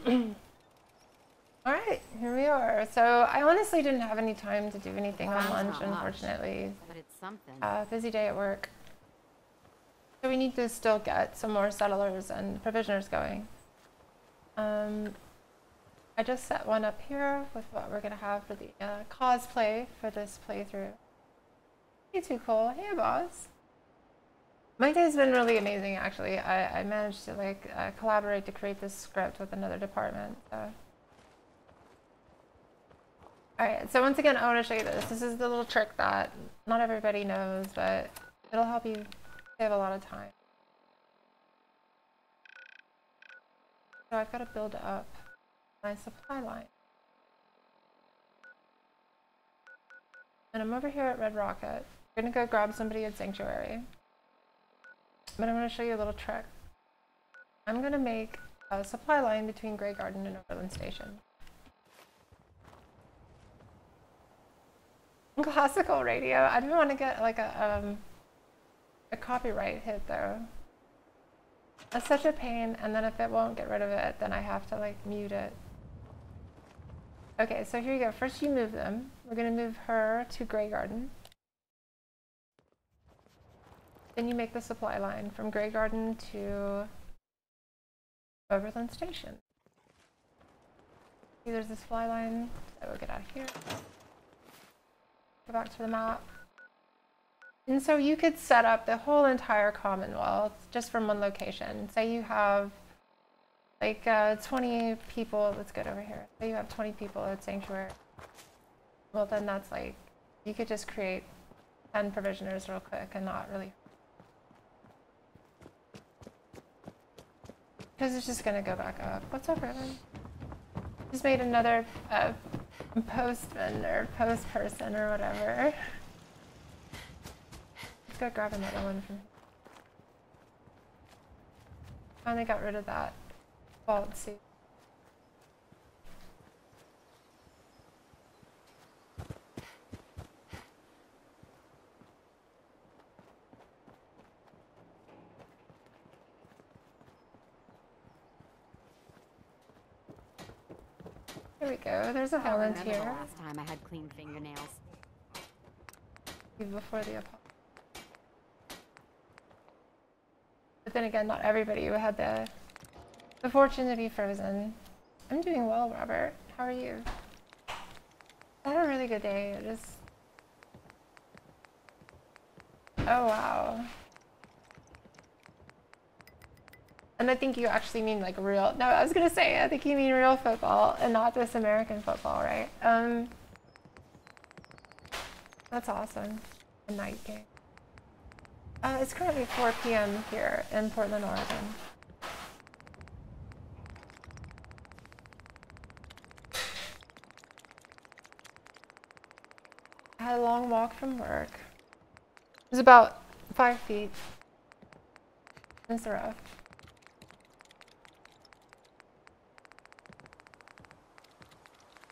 All right, here we are. So I honestly didn't have any time to do anything on lunch, unfortunately. But it's something. Busy day at work. So we need to still get some more settlers and provisioners going. I just set one up here with what we're gonna have for the cosplay for this playthrough. Hey, too cool. Hey, boss. My day's been really amazing, actually. I managed to like collaborate to create this script with another department. So. Alright, so once again, I want to show you this. This is the little trick that not everybody knows, but it'll help you save a lot of time. So I've got to build up my supply line. And I'm over here at Red Rocket. I'm going to go grab somebody at Sanctuary. But I'm going to show you a little trick. I'm going to make a supply line between Grey Garden and Overland Station. Classical radio. I didn't want to get like a copyright hit though. That's such a pain, and then if it won't get rid of it, then I have to like mute it. Okay, so here you go. First you move them. We're gonna move her to Grey Garden. Then you make the supply line from Grey Garden to Overland Station. See, there's this supply line. So we'll get out of here. Go back to the map. And so you could set up the whole entire Commonwealth just from one location. Say you have like 20 people, let's get over here. Say you have 20 people at Sanctuary. Well, then that's like, you could just create 10 provisioners real quick and not really. Because it's just gonna go back up. What's up, Ribbon? Just made another postman or post person or whatever. Let's go grab another one from here. Finally got rid of that vault suit. Here we go. There's a volunteer. The last time I had clean fingernails. Before the apocalypse. But then again, not everybody who had the fortune to be frozen. I'm doing well, Robert. How are you? I had a really good day. I just... Oh, wow. And I think you actually mean like real... No, I was going to say, I think you mean real football and not this American football, right? That's awesome. A night game. It's currently 4 p.m. here in Portland, Oregon. I had a long walk from work. It was about 5 feet. It's rough.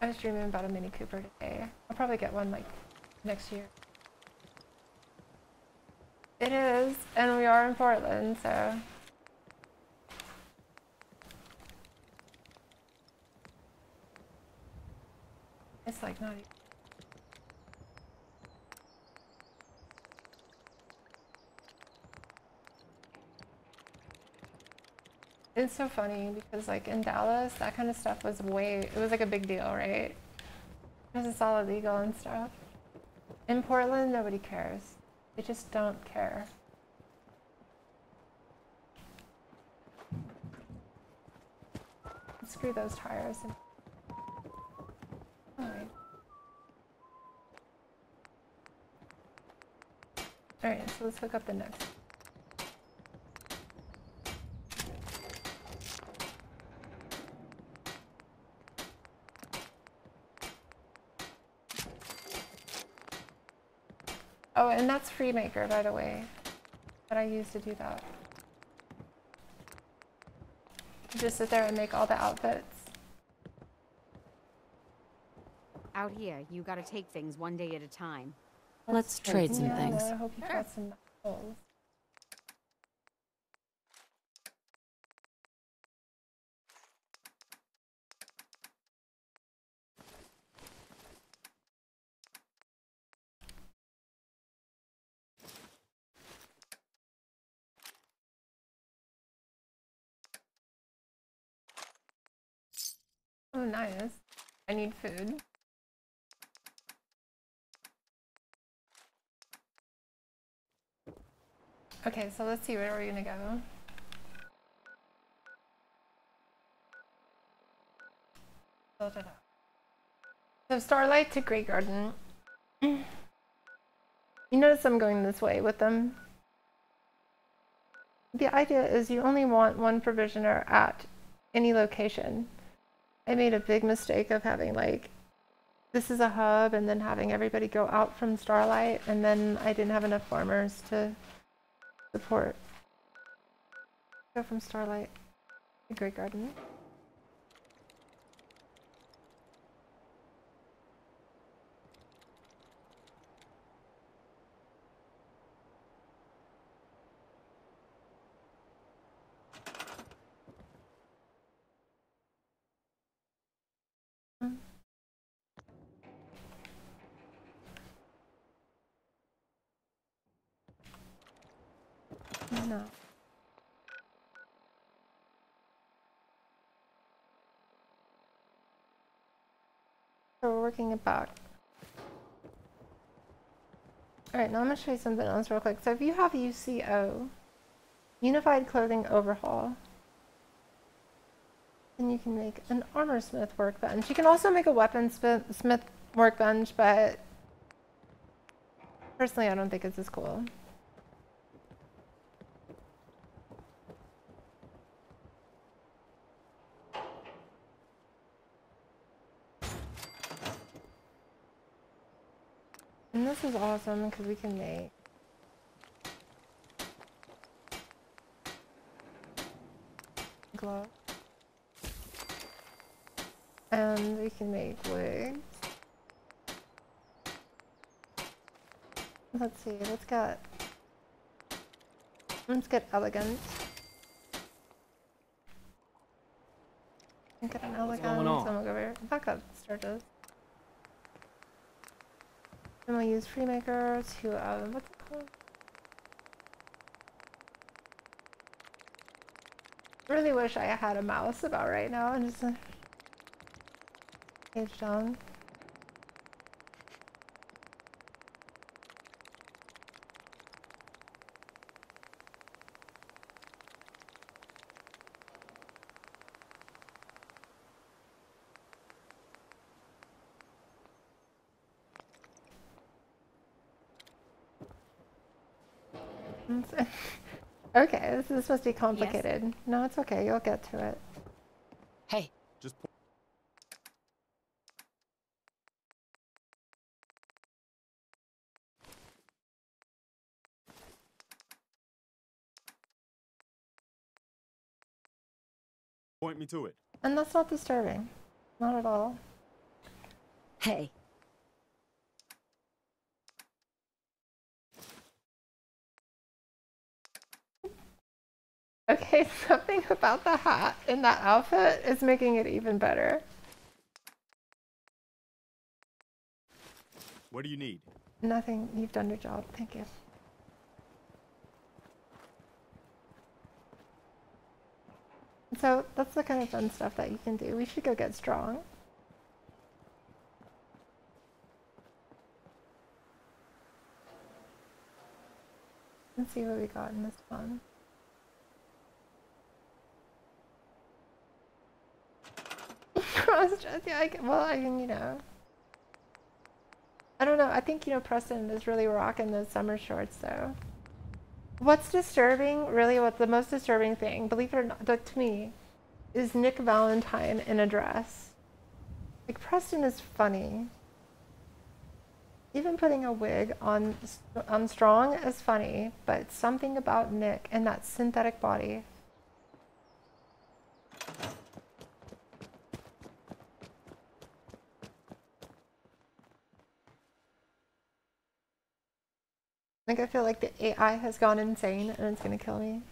I was dreaming about a Mini Cooper today. I'll probably get one like next year. It is, and we are in Portland, so. It's like not even. It's so funny because like in Dallas, that kind of stuff was it was like a big deal, right? Because it's all illegal and stuff. In Portland, nobody cares. They just don't care. Screw those tires. Alright. Alright, so let's hook up the next. Oh, and that's FreeMaker, by the way, that I use to do that. Just sit there and make all the outfits. Out here, you gotta take things one day at a time. Let's trade some things. I hope you got some apples. Oh, nice. I need food. Okay, so let's see where we're gonna go. So Starlight to Grey Garden. You notice I'm going this way with them. The idea is you only want one provisioner at any location. I made a big mistake of having like, this is a hub and then having everybody go out from Starlight, and then I didn't have enough farmers to support. Go from Starlight to Grey Garden. No. So we're working it back. Alright, now I'm going to show you something else real quick. So if you have UCO, Unified Clothing Overhaul, then you can make an armor smith workbench. You can also make a weapon smith workbench, but personally I don't think it's as cool. And this is awesome because we can make gloves. And we can make wigs. Let's see, let's get elegant. Get an elegant. Someone go over. Back up, Sturgis. And we'll use Freemaker to, what's it called? Really wish I had a mouse about right now and just page down. Okay, this is supposed to be complicated. Yes. No, it's okay. You'll get to it. Hey. Just point me to it. And that's not disturbing. Not at all. Hey. Okay, something about the hat in that outfit is making it even better. What do you need? Nothing. You've done your job. Thank you. So that's the kind of fun stuff that you can do. We should go get strong. Let's see what we got in this one. Yeah, well, I can, you know. I don't know. I think, you know, Preston is really rocking those summer shorts, though. What's disturbing, really, what the most disturbing thing, believe it or not, to me, is Nick Valentine in a dress. Like, Preston is funny. Even putting a wig on Strong is funny, but something about Nick and that synthetic body. Like, I feel like the AI has gone insane and it's gonna kill me.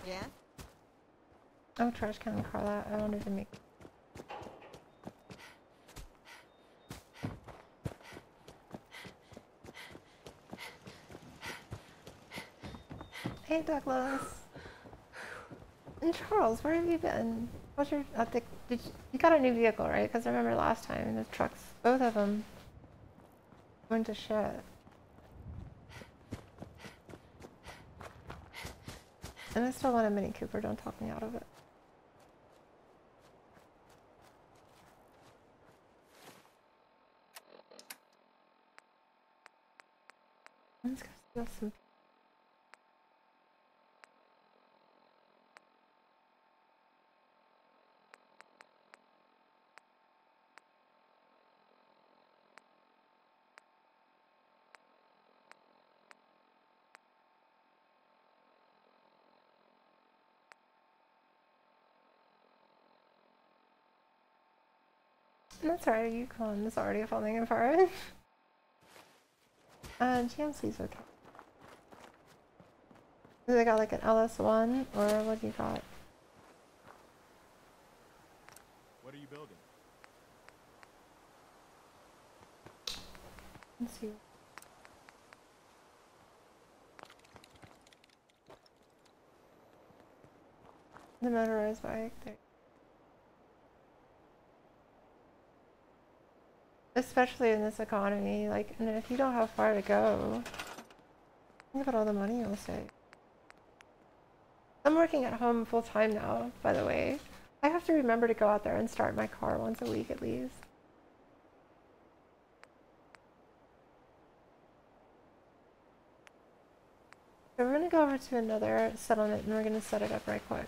Yeah? Oh, trash can, Carla. I wanted to make... Hey, Douglas. And Charles, where have you been? How's your, you got a new vehicle, right? Because I remember last time the trucks, both of them went to shit. And I still want a Mini Cooper, don't talk me out of it. Let's go steal some. That's right, Yukon is already falling apart. GMC's okay. They got like an LS1, or what do you got? What are you building? Let's see. The motorized bike there. Especially in this economy, like, and if you don't have far to go, think about all the money you'll save. I'm working at home full time now, by the way. I have to remember to go out there and start my car once a week at least. So we're gonna go over to another settlement and we're gonna set it up right quick.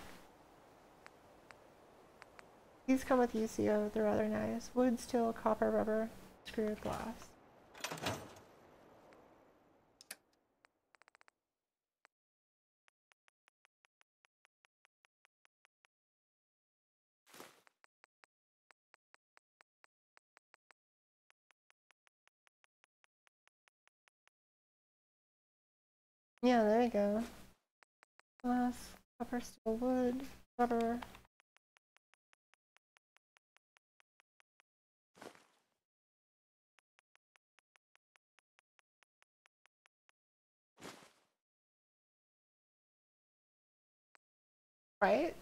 These come with UCO, they're rather nice. Wood, steel, copper, rubber, screw, glass. Yeah, there you go. Glass, copper, steel, wood, rubber. Right?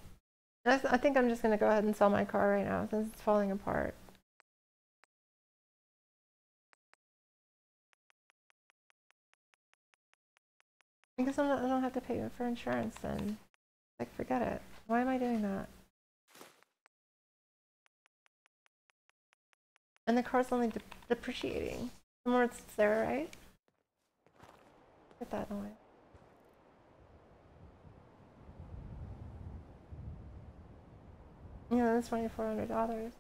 I think I'm just gonna go ahead and sell my car right now since it's falling apart. Because I don't have to pay for insurance then. Like, forget it. Why am I doing that? And the car's only depreciating. The more it's there, right? Get that away. Yeah, that's $2,400.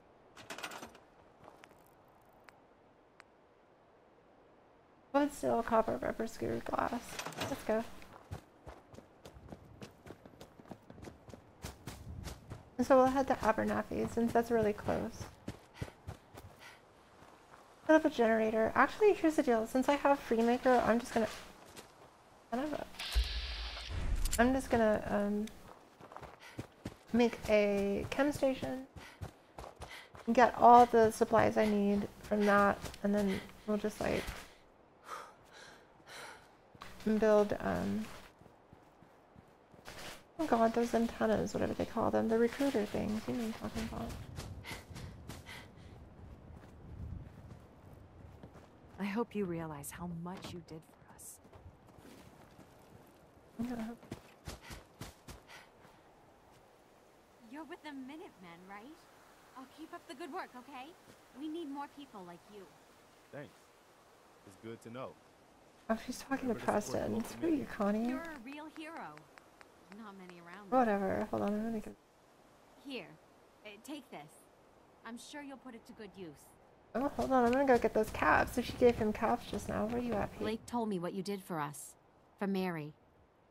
Wood, steel, copper, rubber, screw, glass. Let's go. And so we'll head to Abernathy since that's really close. Set up a generator. Actually, here's the deal. Since I have FreeMaker, I'm just gonna make a chem station. Get all the supplies I need from that, and then we'll just like build oh god, those antennas, whatever they call them, the recruiter things, you know what I'm talking about. I hope you realize how much you did for us. Yeah. You're with the Minutemen, right? I'll keep up the good work, okay? We need more people like you. Thanks. It's good to know. Oh, she's talking to Preston. Screw you, Connie. You're a real hero. Not many around. Whatever. Hold on, I'm gonna go. Here, take this. I'm sure you'll put it to good use. Oh, hold on, I'm gonna go get those caps. So she gave him caps just now. Where are you at, Pete? Blake told me what you did for us. For Mary.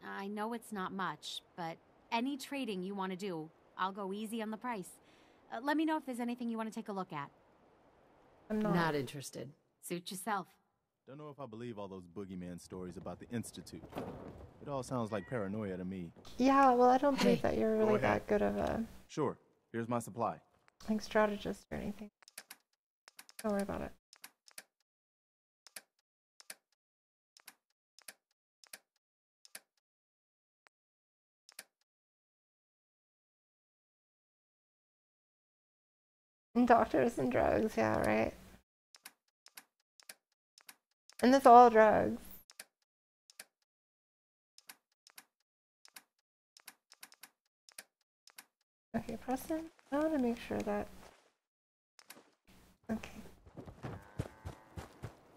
I know it's not much, but any trading you want to do, I'll go easy on the price. Let me know if there's anything you want to take a look at. I'm not. Not interested. Suit yourself. Don't know if I believe all those boogeyman stories about the Institute. It all sounds like paranoia to me. Yeah, well, I don't believe Hey, that you're really that good of a Sure, here's my supply. like strategist or anything. Don't worry about it. And doctors and drugs, yeah, right. And it's all drugs. Okay, Preston, I want to make sure that... Okay.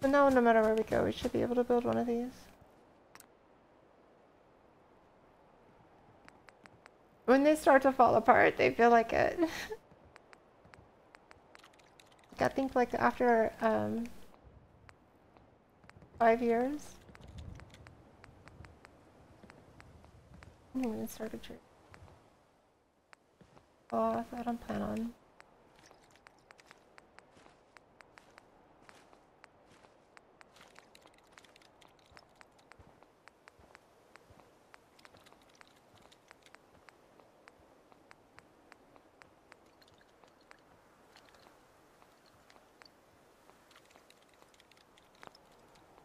So now no matter where we go, we should be able to build one of these. When they start to fall apart, they feel like it. I think like after 5 years. I'm gonna start a tree. Oh, I don't plan on.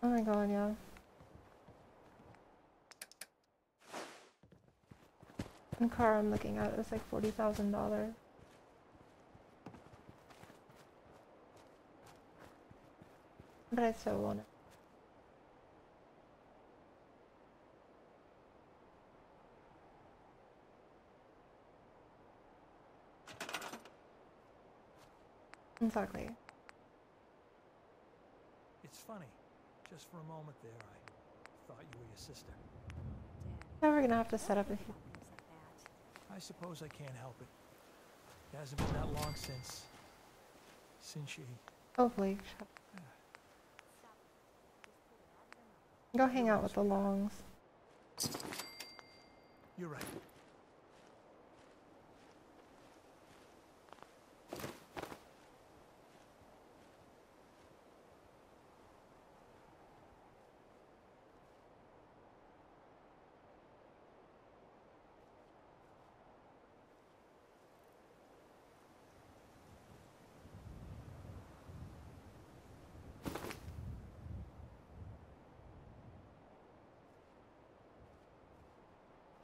Oh my god, yeah. The car I'm looking at is like $40,000. But I still want it. Exactly. It's funny. Just for a moment there, I thought you were your sister. Now we're gonna have to set up a few. I suppose I can't help it. It hasn't been that long since she... Hopefully. Go hang out with the Longs. You're right.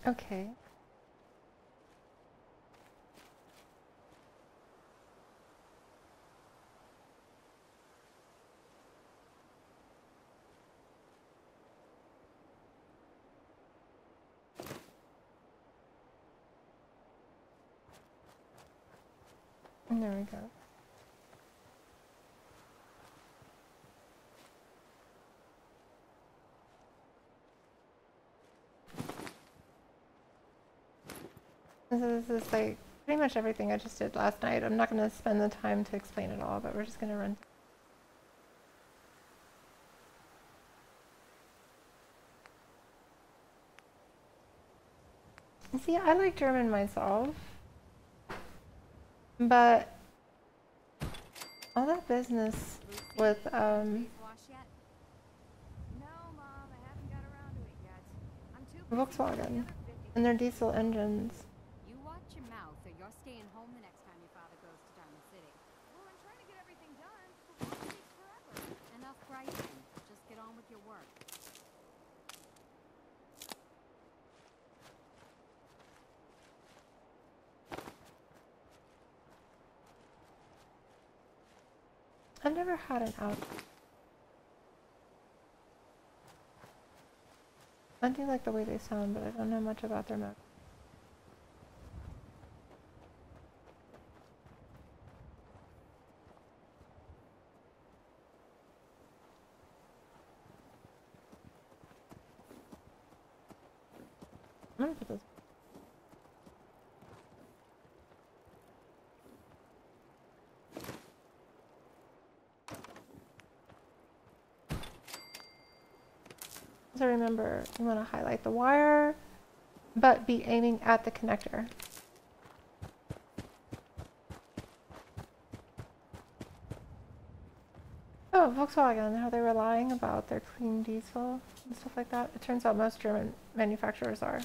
Okay. And there we go. This is like pretty much everything I just did last night. I'm not going to spend the time to explain it all, but we're just going to run. See, I like German myself, but all that business with No, Mom, I haven't got around to it yet. I'm too busy with the Volkswagen other 50 and their diesel engines. You watch your mouth, or you're staying home the next time your father goes to Diamond City. Well, I'm trying to get everything done, but work takes forever. Enough griping. Just get on with your work. I've never had an out. I do like the way they sound, but I don't know much about their mouth. I'm gonna put this. So remember, you want to highlight the wire, but be aiming at the connector. Oh, Volkswagen, how they're lying about their clean diesel and stuff like that. It turns out most German manufacturers are.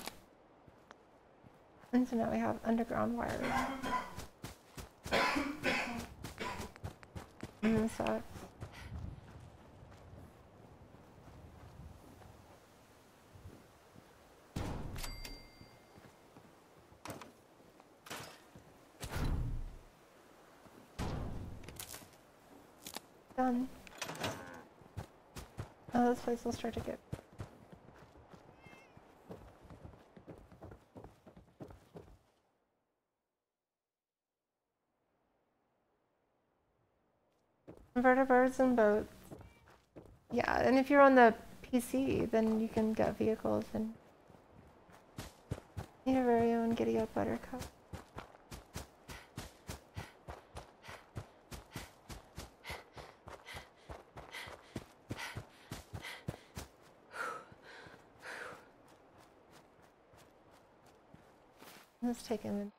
And so now we have underground wires. And this sucks. Done. Oh, this place will start to get... Invertebrates and boats. Yeah, and if you're on the PC, then you can get vehicles and your very own Giddy Up Buttercup. Let's take him.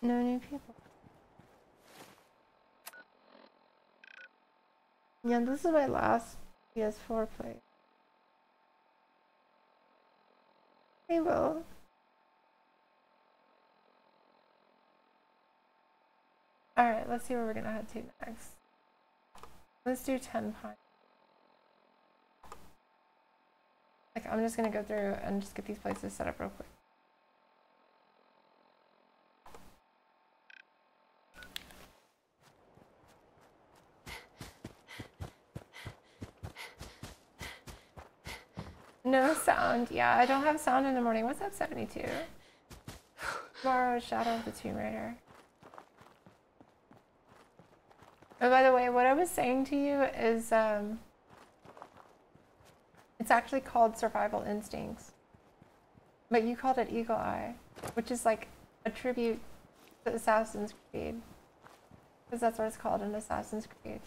No new people. Yeah, this is my last PS4 play. Hey, Will. Alright, let's see where we're gonna head to next. Let's do 10 Pine. Like, I'm just gonna go through and just get these places set up real quick. No sound. Yeah, I don't have sound in the morning. What's up, 72? Tomorrow, Shadow of the Tomb Raider. Oh, by the way, what I was saying to you is, it's actually called Survival Instincts. But you called it Eagle Eye, which is like a tribute to Assassin's Creed. Because that's what it's called in Assassin's Creed.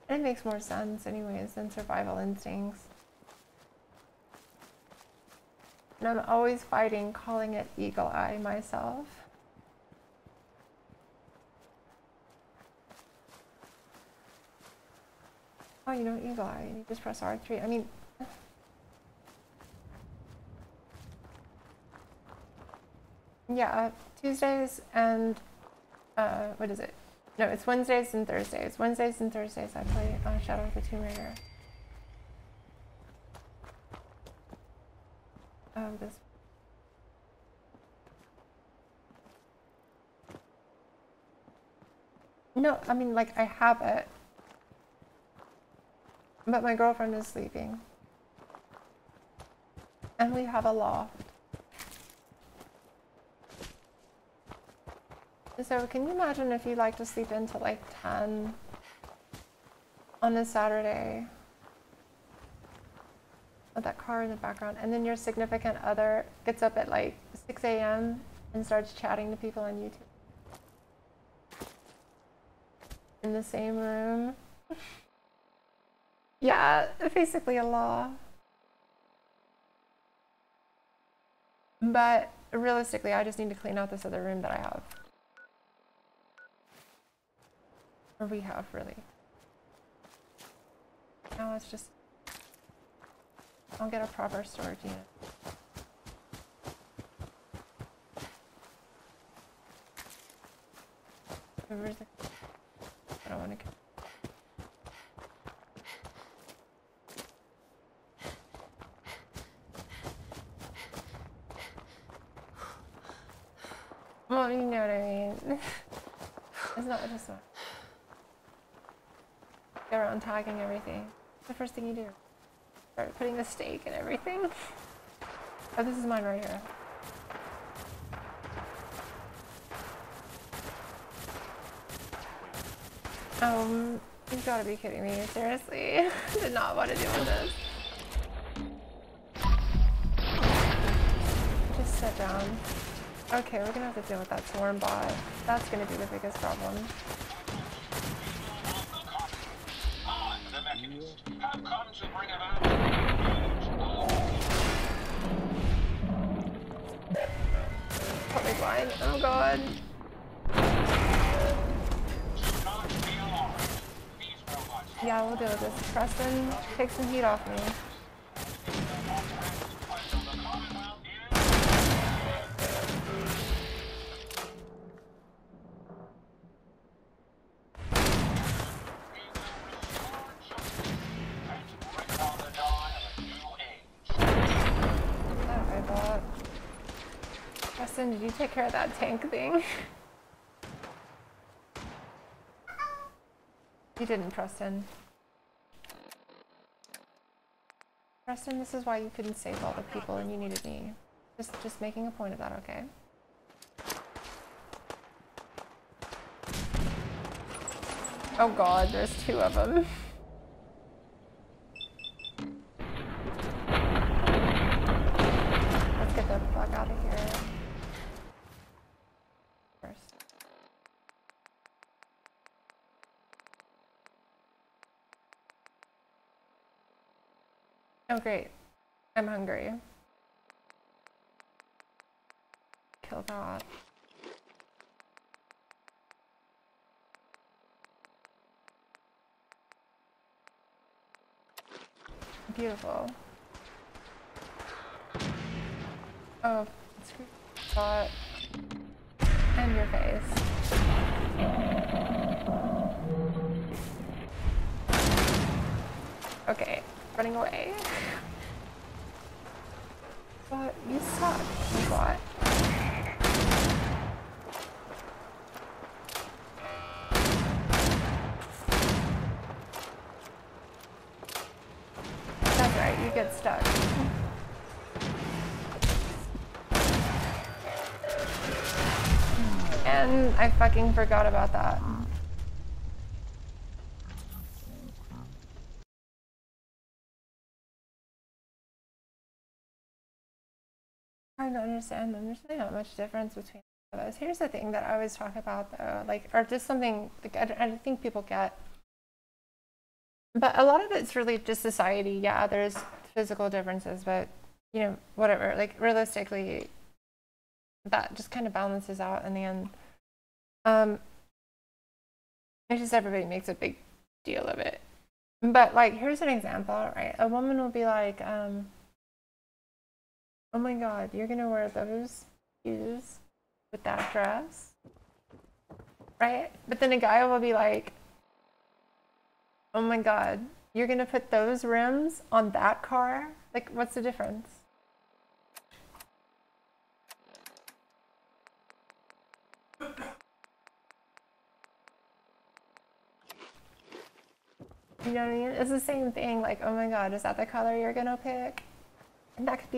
And it makes more sense anyways than Survival Instincts. And I'm always fighting calling it Eagle Eye myself. Oh, you know Eagle Eye, you just press R3. I mean... Yeah, Tuesdays and... what is it? No, it's Wednesdays and Thursdays. Wednesdays and Thursdays I play Shadow of the Tomb Raider. Oh, this. No, I mean, like, I have it. But my girlfriend is sleeping. And we have a loft. So can you imagine if you like to sleep until like 10 on a Saturday with that car in the background, and then your significant other gets up at like 6 a.m. and starts chatting to people on YouTube in the same room? Yeah, basically a law. But realistically, I just need to clean out this other room that I have. Or we have, really. Now it's just... I'll get a proper storage unit. Where's the... I don't want to... Well, you know what I mean. It's not just one. Go around tagging everything. The first thing you do. Start putting the steak and everything. Oh, this is mine right here. You've got to be kidding me. Seriously? I did not want to deal with this. Just sit down. Okay, we're gonna have to deal with that swarm bot. That's gonna be the biggest problem. Totally blind. Oh god. Yeah, we'll deal with this. Preston, take some heat off me. Preston, did you take care of that tank thing? You didn't, Preston. Preston, this is why you couldn't save all the people and you needed me. Just making a point of that, okay? Oh god, there's 2 of them. Let's get the fuck out of here. First. Oh great. I'm hungry. Kill that. Beautiful. Oh, screw that. And your face. Okay, running away. But you suck, you bot. That's right, you get stuck. And I fucking forgot about that. Trying to understand them. There's really not much difference between those. Here's the thing that I always talk about though, like, or just something like I think people get. But a lot of it's really just society. Yeah, there's physical differences, but you know, whatever. Like realistically, that just kind of balances out in the end. It's just everybody makes a big deal of it. But like, here's an example, right? A woman will be like, oh my god, you're gonna wear those shoes with that dress, right? But then a guy will be like, oh my god, you're gonna put those rims on that car? Like, what's the difference? You know what I mean? It's the same thing, like, oh my god, is that the color you're gonna pick? And that could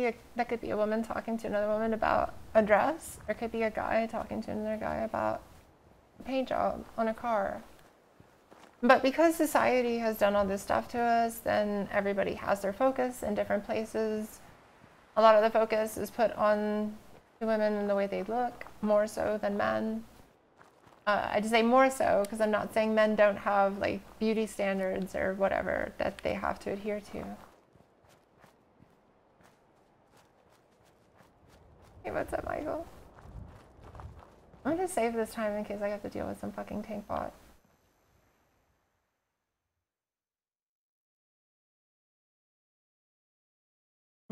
be a woman talking to another woman about a dress, or it could be a guy talking to another guy about a paint job on a car. But because society has done all this stuff to us, then everybody has their focus in different places. A lot of the focus is put on the women and the way they look, more so than men. I just say more so because I'm not saying men don't have like beauty standards or whatever that they have to adhere to. Hey, what's up, Michael? I'm gonna save this time in case I have to deal with some fucking tank bot.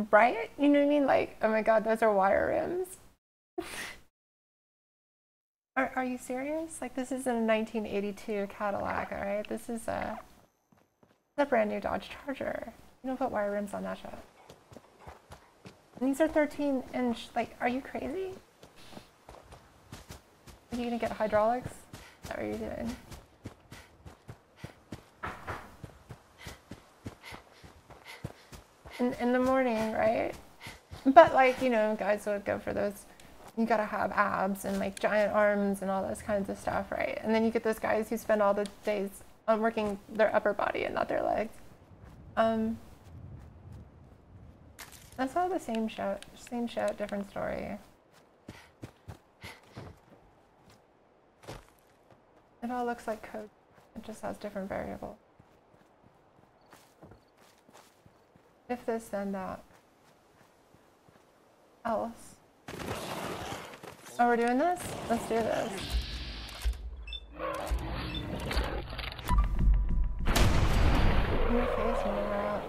Right? You know what I mean? Like, oh my god, those are wire rims. Are you serious? Like, this is a 1982 Cadillac, alright? This is a brand new Dodge Charger. You don't put wire rims on that shit. And these are 13-inch. Like, are you crazy? Are you gonna get hydraulics? Is that what you're doing? In the morning, right? But like, you know, guys would go for those, you gotta have abs and like giant arms and all those kinds of stuff, right? And then you get those guys who spend all the days on working their upper body and not their legs. That's all the same shit, different story. It all looks like code, it just has different variables. If this, then that. Else. Oh, we're doing this? Let's do this. Your face, rat.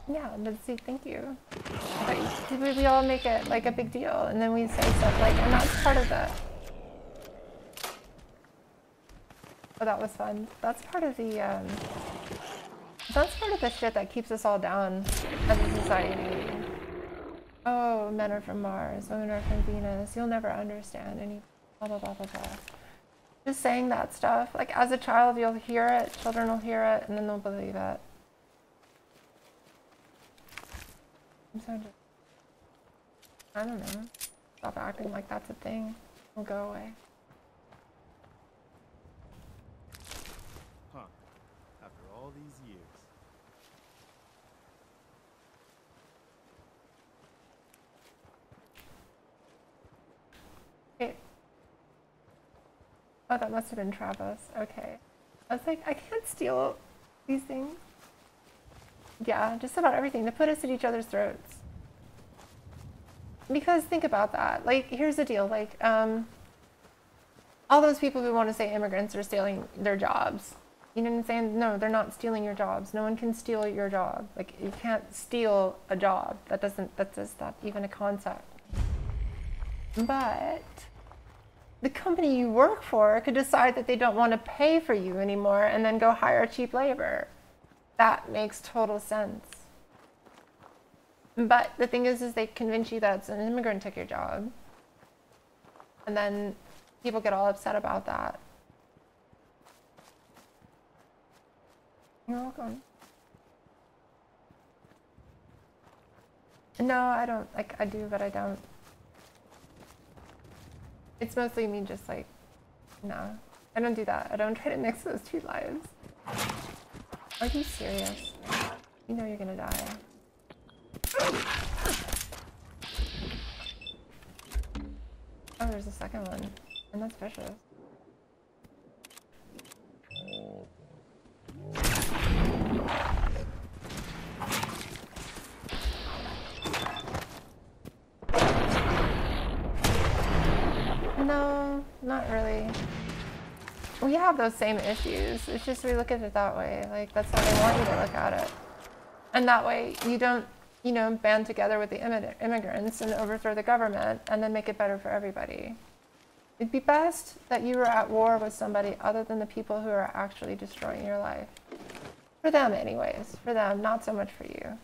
Yeah, but see, thank you. But we all make it like a big deal, and then we say stuff like, and that's part of that. Oh, that was fun. That's part of the shit that keeps us all down as a society. oh, men are from Mars, women are from Venus, you'll never understand any blah, blah, blah, blah, blah. Just saying that stuff. Like, as a child, you'll hear it, children will hear it, and then they'll believe it. So just, I don't know, stop acting like that's a thing. It'll go away. Huh. After all these years. Wait. Oh, that must have been Travis. Okay. I was like, I can't steal these things. Yeah, just about everything to put us at each other's throats. Because think about that. Like, here's the deal. Like, all those people who want to say immigrants are stealing their jobs. You know what I'm saying? No, they're not stealing your jobs. No one can steal your job. Like, you can't steal a job. That's not even a concept. But the company you work for could decide that they don't want to pay for you anymore and then go hire cheap labor. That makes total sense. But the thing is they convince you that an immigrant took your job. And then people get all upset about that. You're welcome. No, I don't. Like, I do, but I don't. It's mostly me just like, no. I don't do that. I don't try to mix those two lives. Are you serious? You know you're gonna die. Oh, there's a second one. And that's vicious. No, not really. We have those same issues. It's just we look at it that way. Like, that's how they want you to look at it. And that way you don't, you know, band together with the immigrants and overthrow the government and then make it better for everybody. It'd be best that you were at war with somebody other than the people who are actually destroying your life. For them anyways. For them, not so much for you.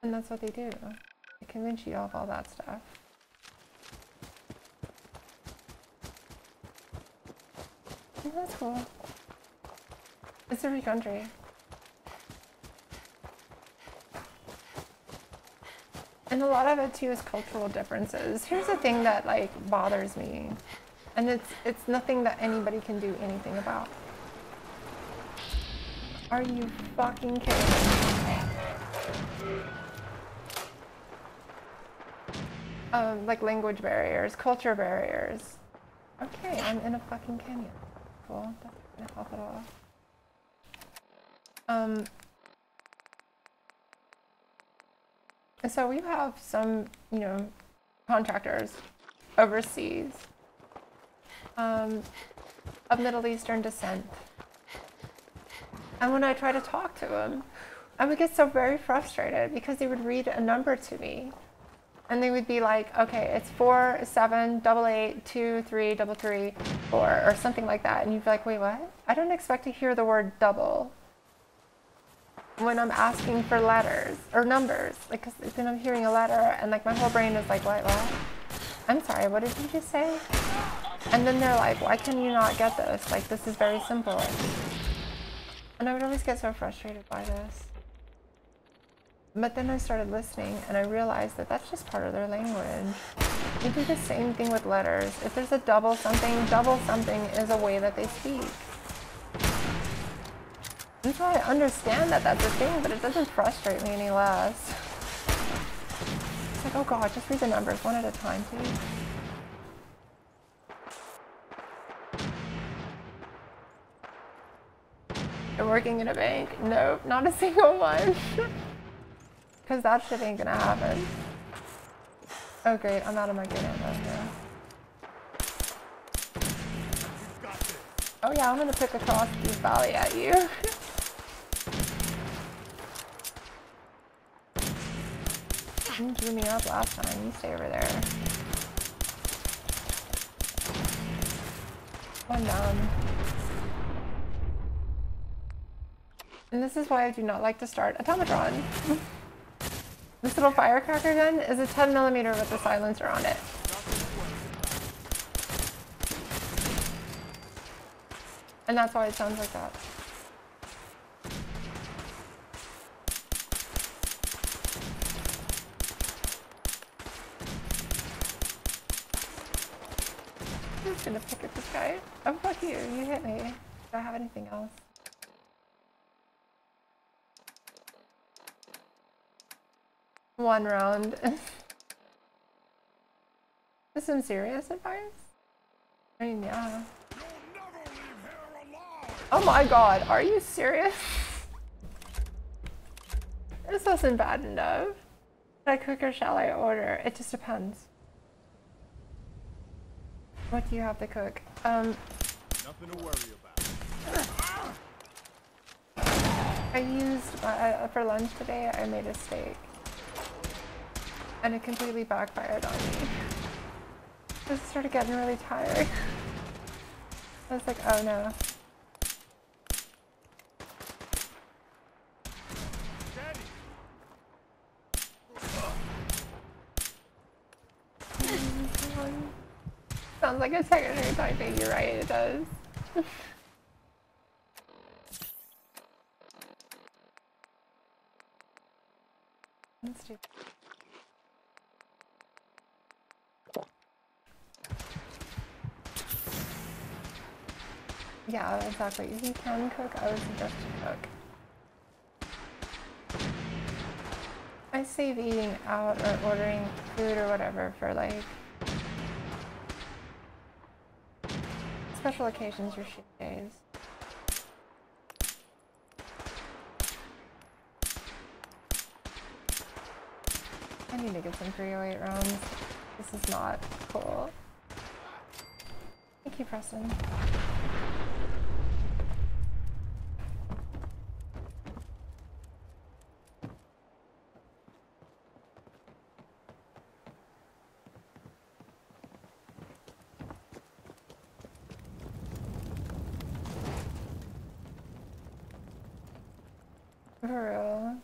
And that's what they do. They convince you of all that stuff. Oh, that's cool. It's a free country. And a lot of it too is cultural differences. Here's the thing that like bothers me. And it's nothing that anybody can do anything about. Are you fucking kidding me? Like language barriers, culture barriers. Okay, I'm in a fucking canyon. Cool, that's not gonna help at all. So we have some, you know, contractors overseas of Middle Eastern descent. And when I try to talk to them, I would get so very frustrated because they would read a number to me. And they would be like, okay, it's 4, 7, 8, 2, 3, 3, 4, or something like that. And you'd be like, wait, what? I don't expect to hear the word double when I'm asking for letters or numbers. Like, cause then I'm hearing a letter and like my whole brain is like, what? I'm sorry, what did you just say? And then they're like, why can you not get this? Like, this is very simple. And I would always get so frustrated by this. But then I started listening and I realized that that's just part of their language. You do the same thing with letters. If there's a double something is a way that they speak. And so I understand that that's a thing, but it doesn't frustrate me any less. It's like, oh God, just read the numbers one at a time, please. You're working in a bank? Nope, not a single one. Because that shit ain't gonna happen. Oh great, I'm out of my good ammo here. Oh yeah, I'm gonna pick across this valley at you. You drew me up last time, you stay over there. One down. And this is why I do not like to start Automatron. This little firecracker gun is a 10mm with a silencer on it. And that's why it sounds like that. I'm just gonna pick at this guy. Oh, fuck you. You hit me. Do I have anything else? One round. This is some serious advice? I mean, yeah. Oh my god, are you serious? This wasn't bad enough. Should I cook or shall I order? It just depends. What do you have to cook? Nothing to worry about. I used, for lunch today, I made a steak. And it completely backfired on me. I just started getting really tired. I was like, oh no. Sounds like a secondary typing, you're right, it does. Let's do. Yeah, exactly. If you can cook, I would suggest you cook. I save eating out or ordering food or whatever for like special occasions or shoot days. I need to get some 308 rounds. This is not cool. Thank you, Preston. For real.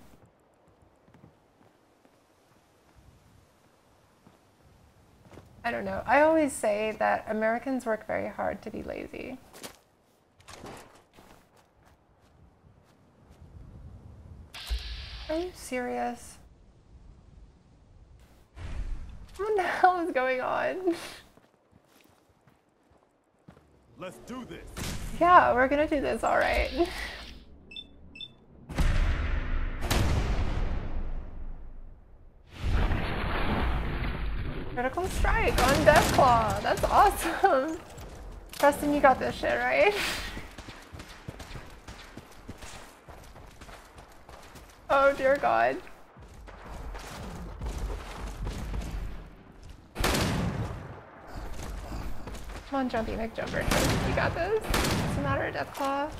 I don't know. I always say that Americans work very hard to be lazy. Are you serious? What the hell is going on? Let's do this. Yeah, we're gonna do this, alright. Critical strike on Deathclaw. That's awesome. Preston, you got this shit, right? Oh dear God. Come on, Jumpy McJumper. You got this. What's the matter, Deathclaw?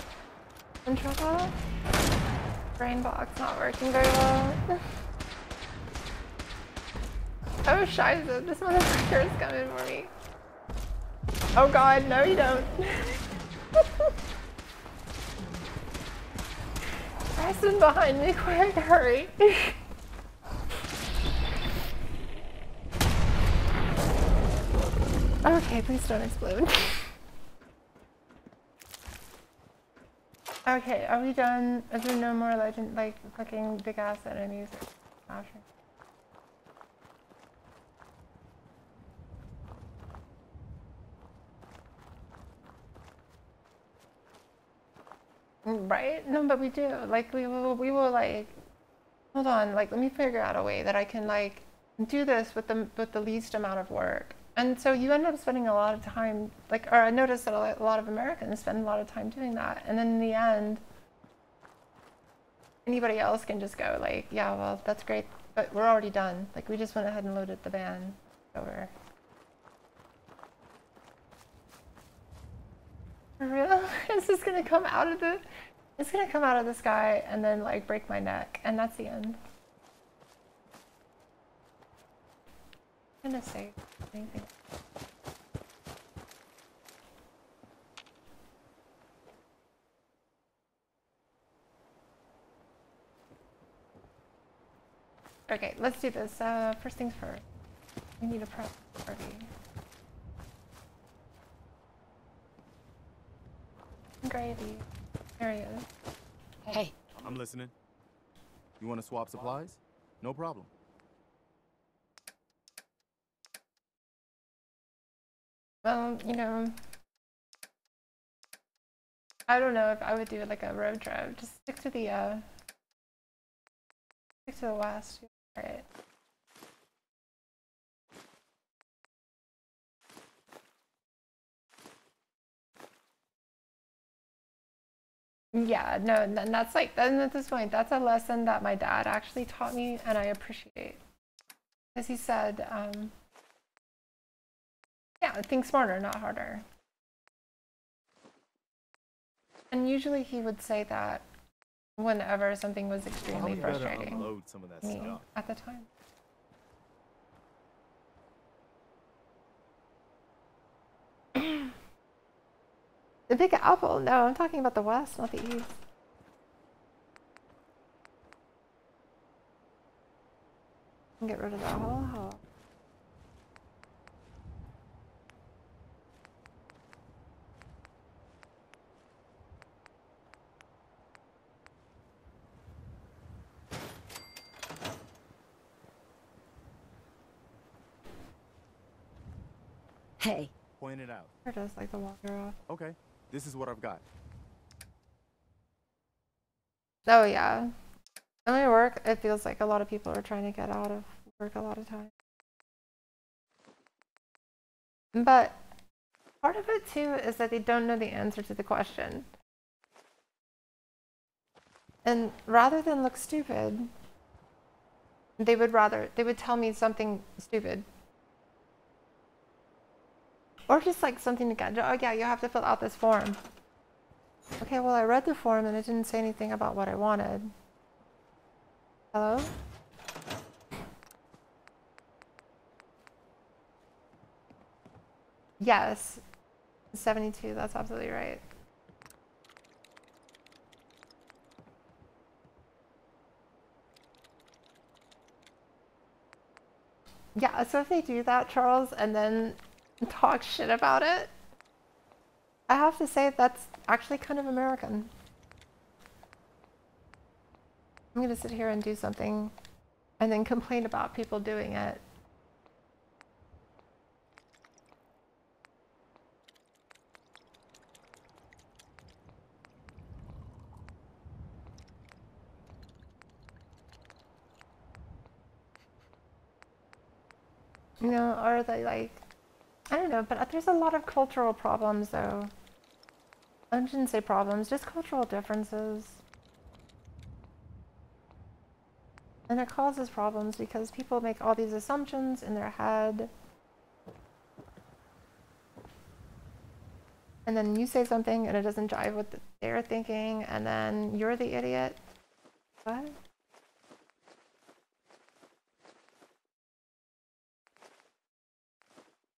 In trouble? Brain box not working very well. Oh, Shiza, this motherfucker is coming for me. Oh God, no you don't. Preston behind me, quick, hurry. Okay, please don't explode. Okay, are we done? Is there no more legend, like, fucking big ass enemies? Sure. Right? No, but we do. Like, we will like, hold on, like, let me figure out a way that I can, like, do this with the least amount of work. And so you end up spending a lot of time, like, or I noticed that a lot of Americans spend a lot of time doing that. And then in the end, anybody else can just go, like, yeah, well, that's great, but we're already done. Like, we just went ahead and loaded the van. Over. For real? It's just gonna come out of the, it's gonna come out of the sky and then like break my neck, and that's the end. I'm gonna say anything. Okay, let's do this. First things first. We need a prep party. Gravy. There he is. Hey. I'm listening. You want to swap supplies? No problem. Well, you know, I don't know if I would do like a road trip. Just stick to the west. Right. Yeah, no, and that's like, then at this point, that's a lesson that my dad actually taught me, and I appreciate. As he said, yeah, think smarter, not harder. And usually he would say that whenever something was extremely frustrating unload some of that me stuff. at the time. The Big Apple? No, I'm talking about the West, not the East. Get rid of that whole hole. Hey. Point it out. Or does like the water off. Okay, this is what I've got. Oh yeah. In my work, it feels like a lot of people are trying to get out of work a lot of time. But part of it too is that they don't know the answer to the question. And rather than look stupid, they would tell me something stupid. Or just like something to get, oh yeah, you have to fill out this form. Okay, well I read the form and it didn't say anything about what I wanted. Hello? Yes. 72, that's absolutely right. Yeah, so if they do that, Charles, and then talk shit about it, I have to say that's actually kind of American. I'm gonna sit here and do something and then complain about people doing it. You know, or they like, I don't know, but there's a lot of cultural problems though. I shouldn't say problems, just cultural differences. And it causes problems because people make all these assumptions in their head. And then you say something and it doesn't jive with what they're thinking, and then you're the idiot. What?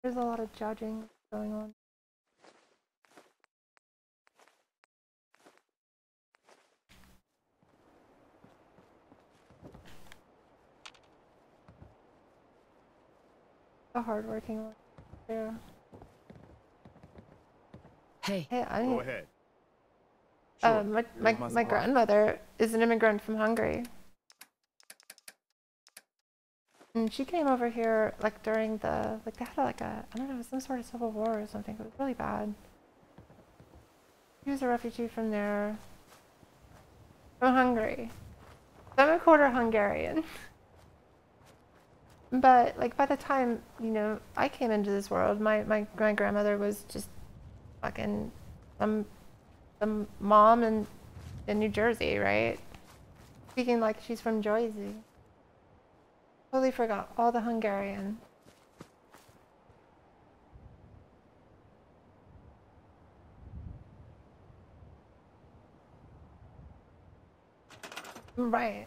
There's a lot of judging going on. A hardworking one. Yeah. Hey. Hey, I Go ahead. Sure. my grandmother is an immigrant from Hungary. And she came over here like during the, like they had like a, I don't know, some sort of civil war or something. It was really bad. She was a refugee from there. From Hungary. So I'm a quarter Hungarian. But like by the time, you know, I came into this world, my grandmother was just fucking some mom in New Jersey, right? Speaking like she's from Jersey. Totally forgot all the Hungarian. Right.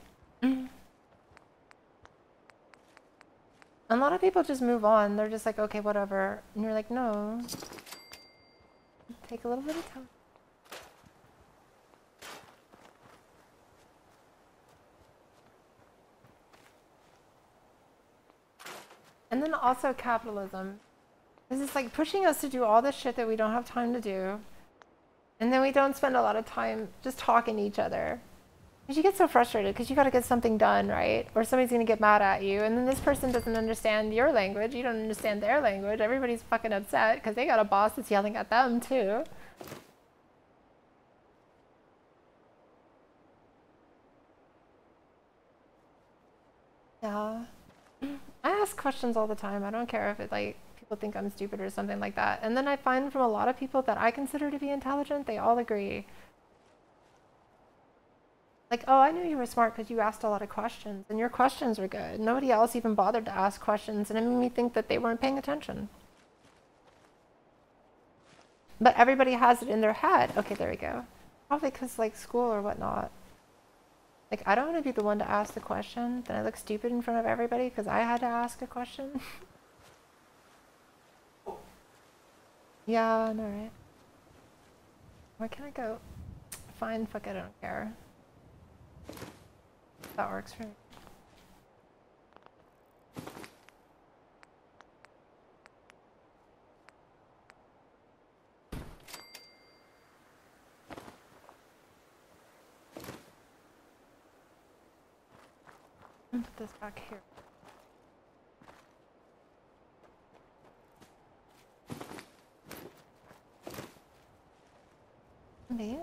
A lot of people just move on. They're just like, okay, whatever. And you're like, no. Take a little bit of time. And then also capitalism. This is like pushing us to do all this shit that we don't have time to do. And then we don't spend a lot of time just talking to each other. Because you get so frustrated because you got to get something done, right? Or somebody's going to get mad at you. And then this person doesn't understand your language. You don't understand their language. Everybody's fucking upset because they got a boss that's yelling at them too. Yeah. I ask questions all the time. I don't care if it like people think I'm stupid or something like that. And then I find from a lot of people that I consider to be intelligent, they all agree. Like, oh, I knew you were smart because you asked a lot of questions and your questions were good. Nobody else even bothered to ask questions, and it made me think that they weren't paying attention. But everybody has it in their head. Okay, there we go. Probably because like school or whatnot. Like, I don't want to be the one to ask the question. Then I look stupid in front of everybody because I had to ask a question. Yeah, I know, right? Where can I go? Fine, fuck it, I don't care. That works for me. Put this back here. Me?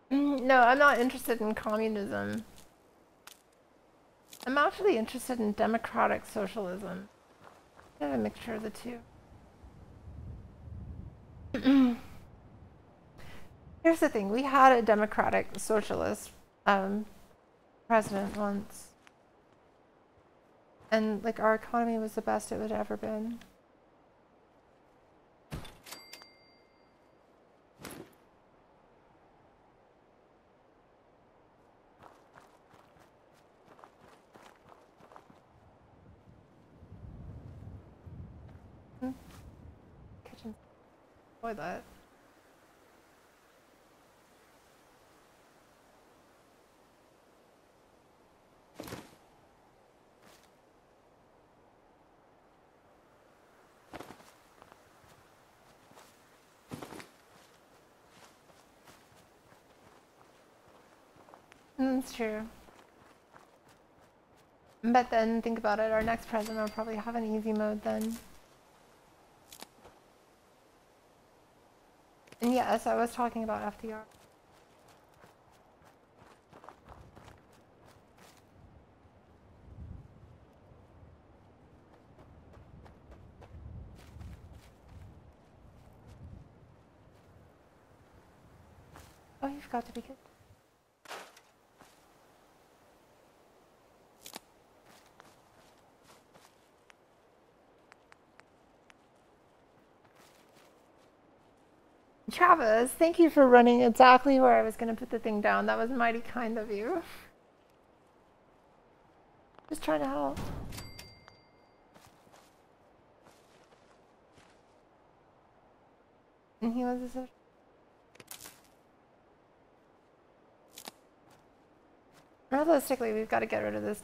No, I'm not interested in communism. I'm actually interested in democratic socialism. I have a mixture of the two. Here's the thing, we had a democratic socialist president once. And like our economy was the best it would ever been. Kitchen toilet. That's true. But then think about it, our next president will probably have an easy mode then. And yes, I was talking about FDR. Oh, you've got to be good. Travis, thank you for running exactly where I was going to put the thing down. That was mighty kind of you. Just trying to help. And he was a social. Realistically, we've got to get rid of this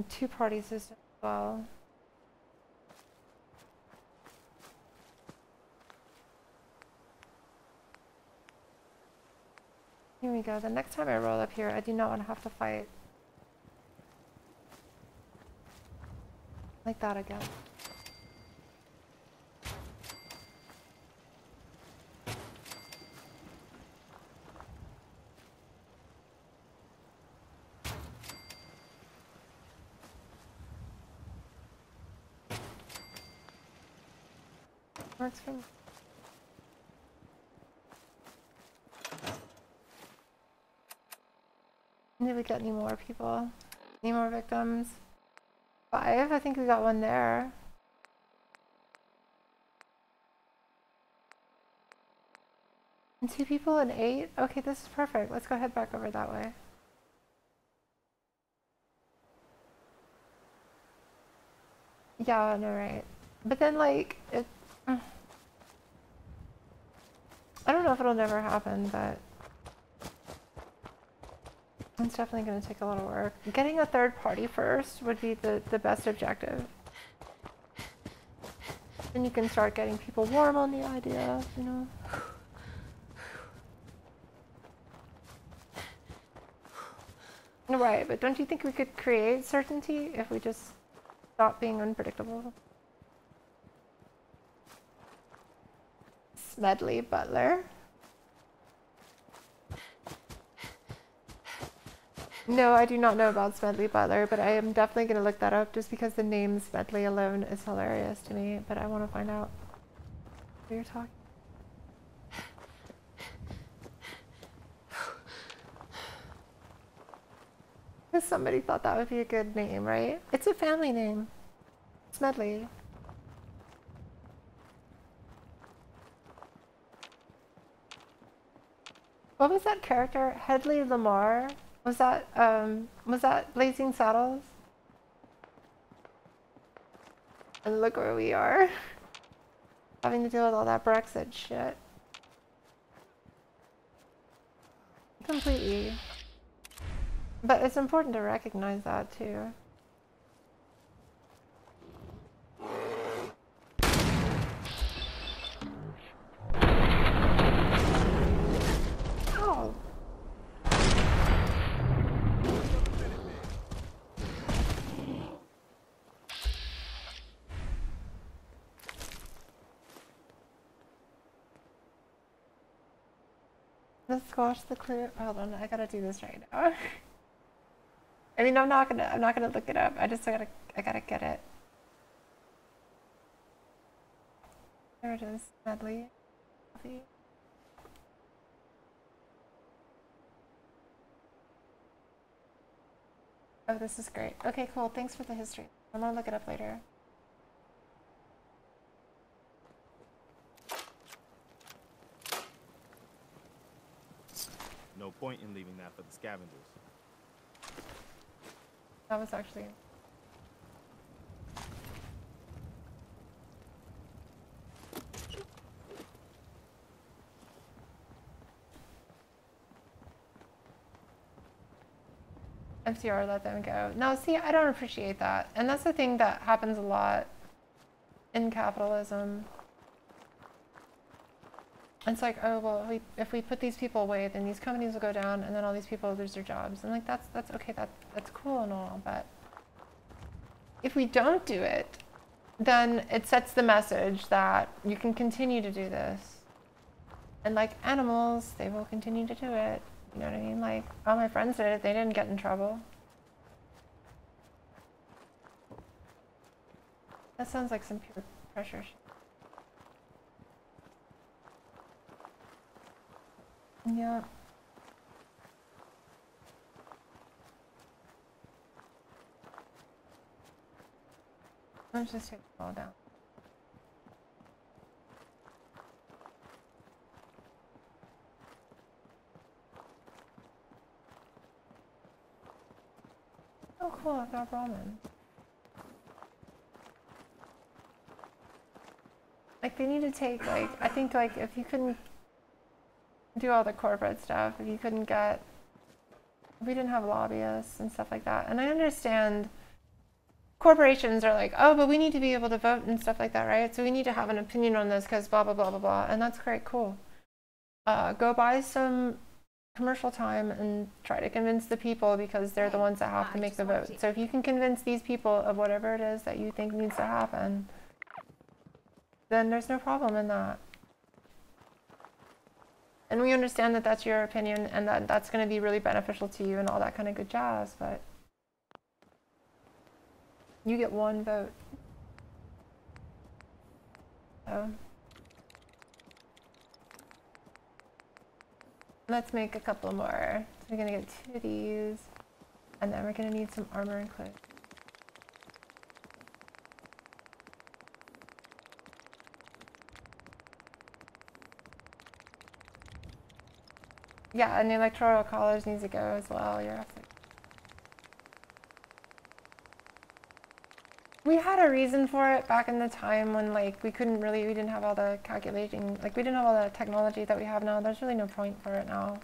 two-party system as well. Here we go. The next time I roll up here, I do not want to have to fight like that again. Works for me. Did we get any more people? Any more victims? 5? I think we got one there. And 2 people and 8? Okay, this is perfect. Let's go head back over that way. Yeah, no, right. But then, like, it... I don't know if it'll never happen, but... It's definitely going to take a lot of work. Getting a third party first would be the best objective. And you can start getting people warm on the idea, you know. Right, but don't you think we could create certainty if we just stop being unpredictable? Smedley Butler. No, I do not know about Smedley Butler, but I am definitely going to look that up just because the name Smedley alone is hilarious to me, but I want to find out what you're talking. Because somebody thought that would be a good name, right? It's a family name. Smedley. What was that character? Headley Lamar? Was that Blazing Saddles? And look where we are. Having to deal with all that Brexit shit. Completely. But it's important to recognize that too. Oh. Let's squash the clue. Hold on, I gotta do this right now. I mean, I'm not gonna look it up. I gotta get it. There it is, Medley. Oh, this is great. Okay, cool. Thanks for the history. I'm gonna look it up later. No point in leaving that for the scavengers. That was actually... FCR let them go. No, see, I don't appreciate that. And that's the thing that happens a lot in capitalism. It's like, oh, well, if we put these people away, then these companies will go down, and then all these people will lose their jobs. And like, that's okay, that's cool and all, but if we don't do it, then it sets the message that you can continue to do this. And like animals, they will continue to do it. You know what I mean? Like, all my friends did it, they didn't get in trouble. That sounds like some pure pressure shit. Yeah. Let's just take it all down. Oh cool, I've got ramen. Like they need to take like, I think like if you couldn't do all the corporate stuff, if you couldn't get, if we didn't have lobbyists and stuff like that. And I understand corporations are like, oh, but we need to be able to vote and stuff like that, right? So we need to have an opinion on this because blah, blah, blah, blah, blah. And that's great, cool. Go buy some commercial time and try to convince the people because they're the ones that have to make the vote. So if you can convince these people of whatever it is that you think needs to happen, then there's no problem in that. And we understand that that's your opinion and that that's going to be really beneficial to you and all that kind of good jazz, but you get one vote. So let's make a couple more. So we're going to get 2 of these, and then we're going to need some armor and clothes. Yeah, and the electoral college needs to go as well. You're absolutely. We had a reason for it back in the time when like we didn't have all the calculating, like we didn't have all the technology that we have now. There's really no point for it now.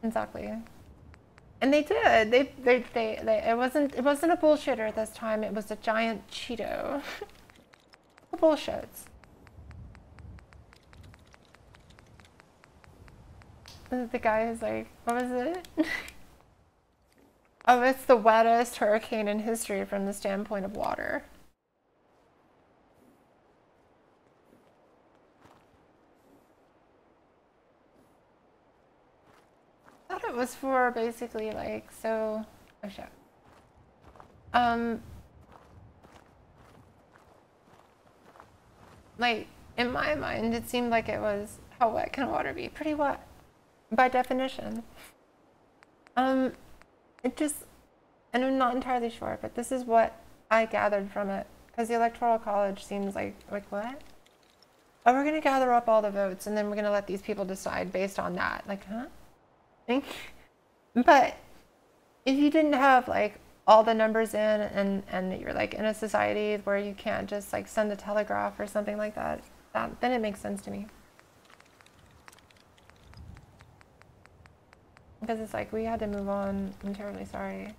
Exactly. And they did. It wasn't a bullshitter this time. It was a giant Cheeto. Bullshits. The guy is like, what was it? Oh, it's the wettest hurricane in history from the standpoint of water. I thought it was for basically like, so, oh shit. Like, in my mind, it seemed like it was, how wet can water be? Pretty wet, by definition. It just, and I'm not entirely sure, but this is what I gathered from it. Because the Electoral College seems like what? Oh, we're gonna gather up all the votes and then we're gonna let these people decide based on that. Like, huh? But if you didn't have like all the numbers in and you're like in a society where you can't just like send a telegraph or something like that, then it makes sense to me. Because it's like, we had to move on. I'm terribly sorry.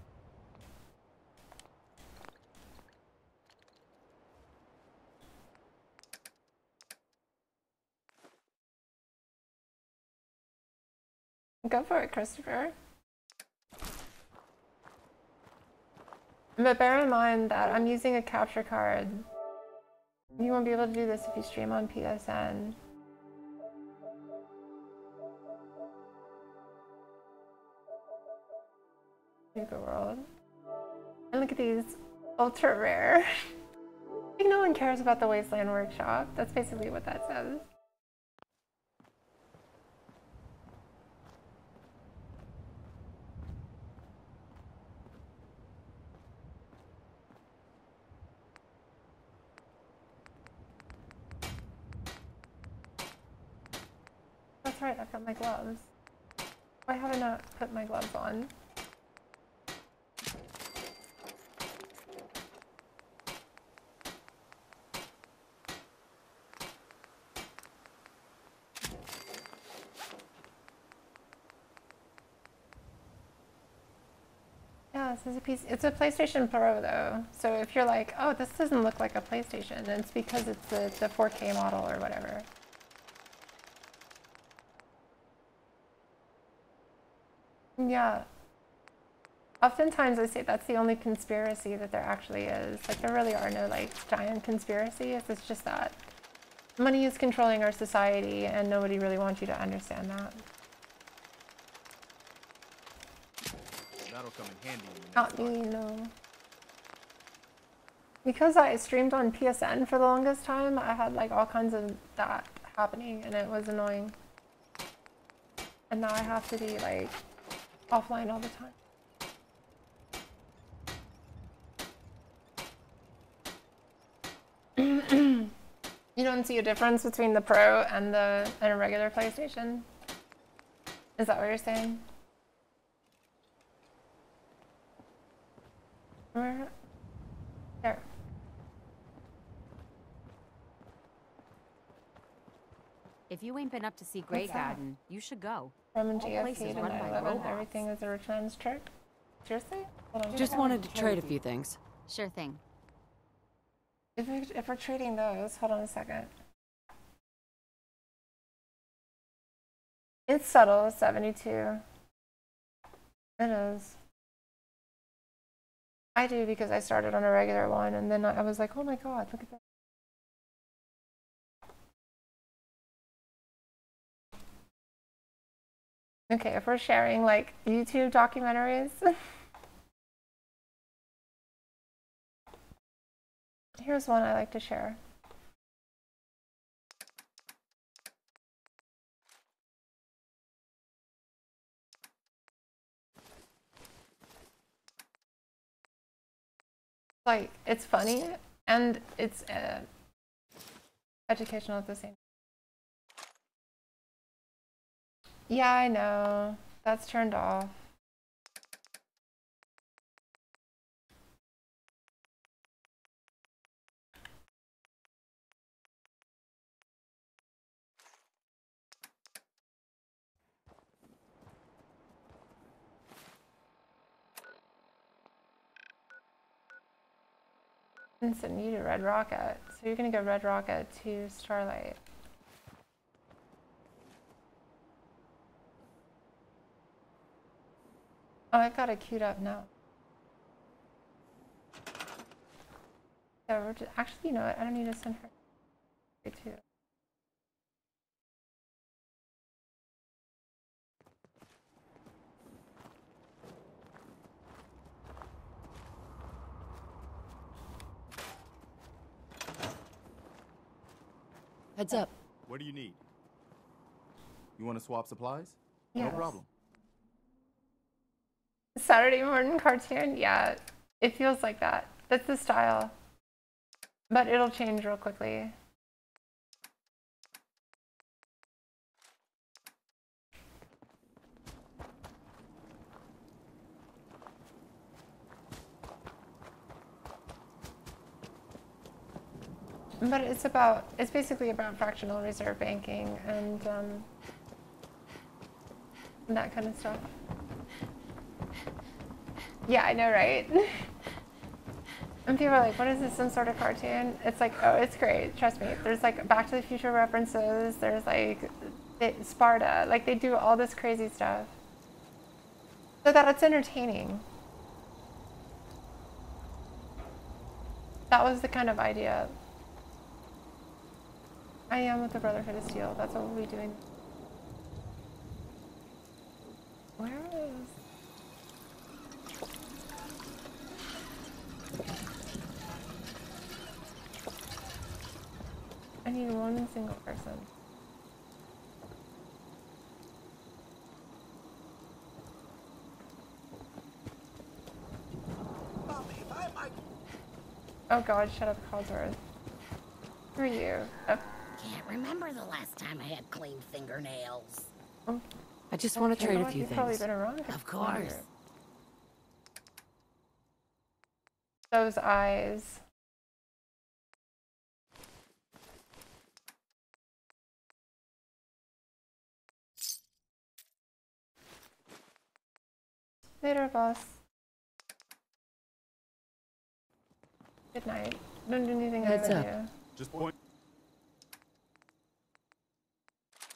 Go for it, Christopher. But bear in mind that I'm using a capture card. You won't be able to do this if you stream on PSN. Nuka World. And look at these, ultra rare. I think no one cares about the Wasteland Workshop. That's basically what that says. That's right, I've got my gloves. Why haven't I put my gloves on? Yeah, this is a piece. It's a PlayStation Pro though. So if you're like, oh, this doesn't look like a PlayStation, then it's because it's the 4K model or whatever. Yeah. Oftentimes I say that's the only conspiracy that there actually is. Like, there really are no like giant conspiracies. It's just that money is controlling our society and nobody really wants you to understand that. That'll come in handy. Not me, no. Because I streamed on PSN for the longest time, I had like all kinds of that happening and it was annoying. And now I have to be like offline all the time. You don't see a difference between the Pro and a regular PlayStation? Is that what you're saying? Where? There. If you ain't been up to see Great Garden, you should go. From Whole place GFK is to run by 9/11, robots. everything is a returns trick? Seriously? Hold on. Just wanted to trade a few things. Sure thing. If we're trading those, hold on a second. It's subtle, 72. It is. I do because I started on a regular one and then I was like, oh my god, look at that. Okay, if we're sharing like YouTube documentaries. Here's one I like to share. Like, it's funny and it's educational at the same time. Yeah, I know. That's turned off. Instant, you do Red Rocket. So you're gonna go Red Rocket to Starlight. Oh, I've got it queued up now. So we're just, actually, you know what? I don't need to send her too. Heads up. What do you need? You want to swap supplies? Yes. No problem. Saturday morning cartoon? Yeah, it feels like that. That's the style. But it'll change real quickly. But it's basically about fractional reserve banking and that kind of stuff. Yeah, I know, right? And people are like, what is this, some sort of cartoon? It's like, oh, it's great, trust me. There's like Back to the Future references, there's like Sparta, like they do all this crazy stuff. So that it's entertaining. That was the kind of idea. I am with the Brotherhood of Steel. That's what we'll be doing. Where is... I need one single person. Oh God, shut up, Codsworth. Who are you? Oh. Can't remember the last time I had clean fingernails. Oh. I just want to trade a few You've probably things. been around. Of course. Those eyes. Later, boss. Good night. Don't do anything I Heads would up. do. Just point.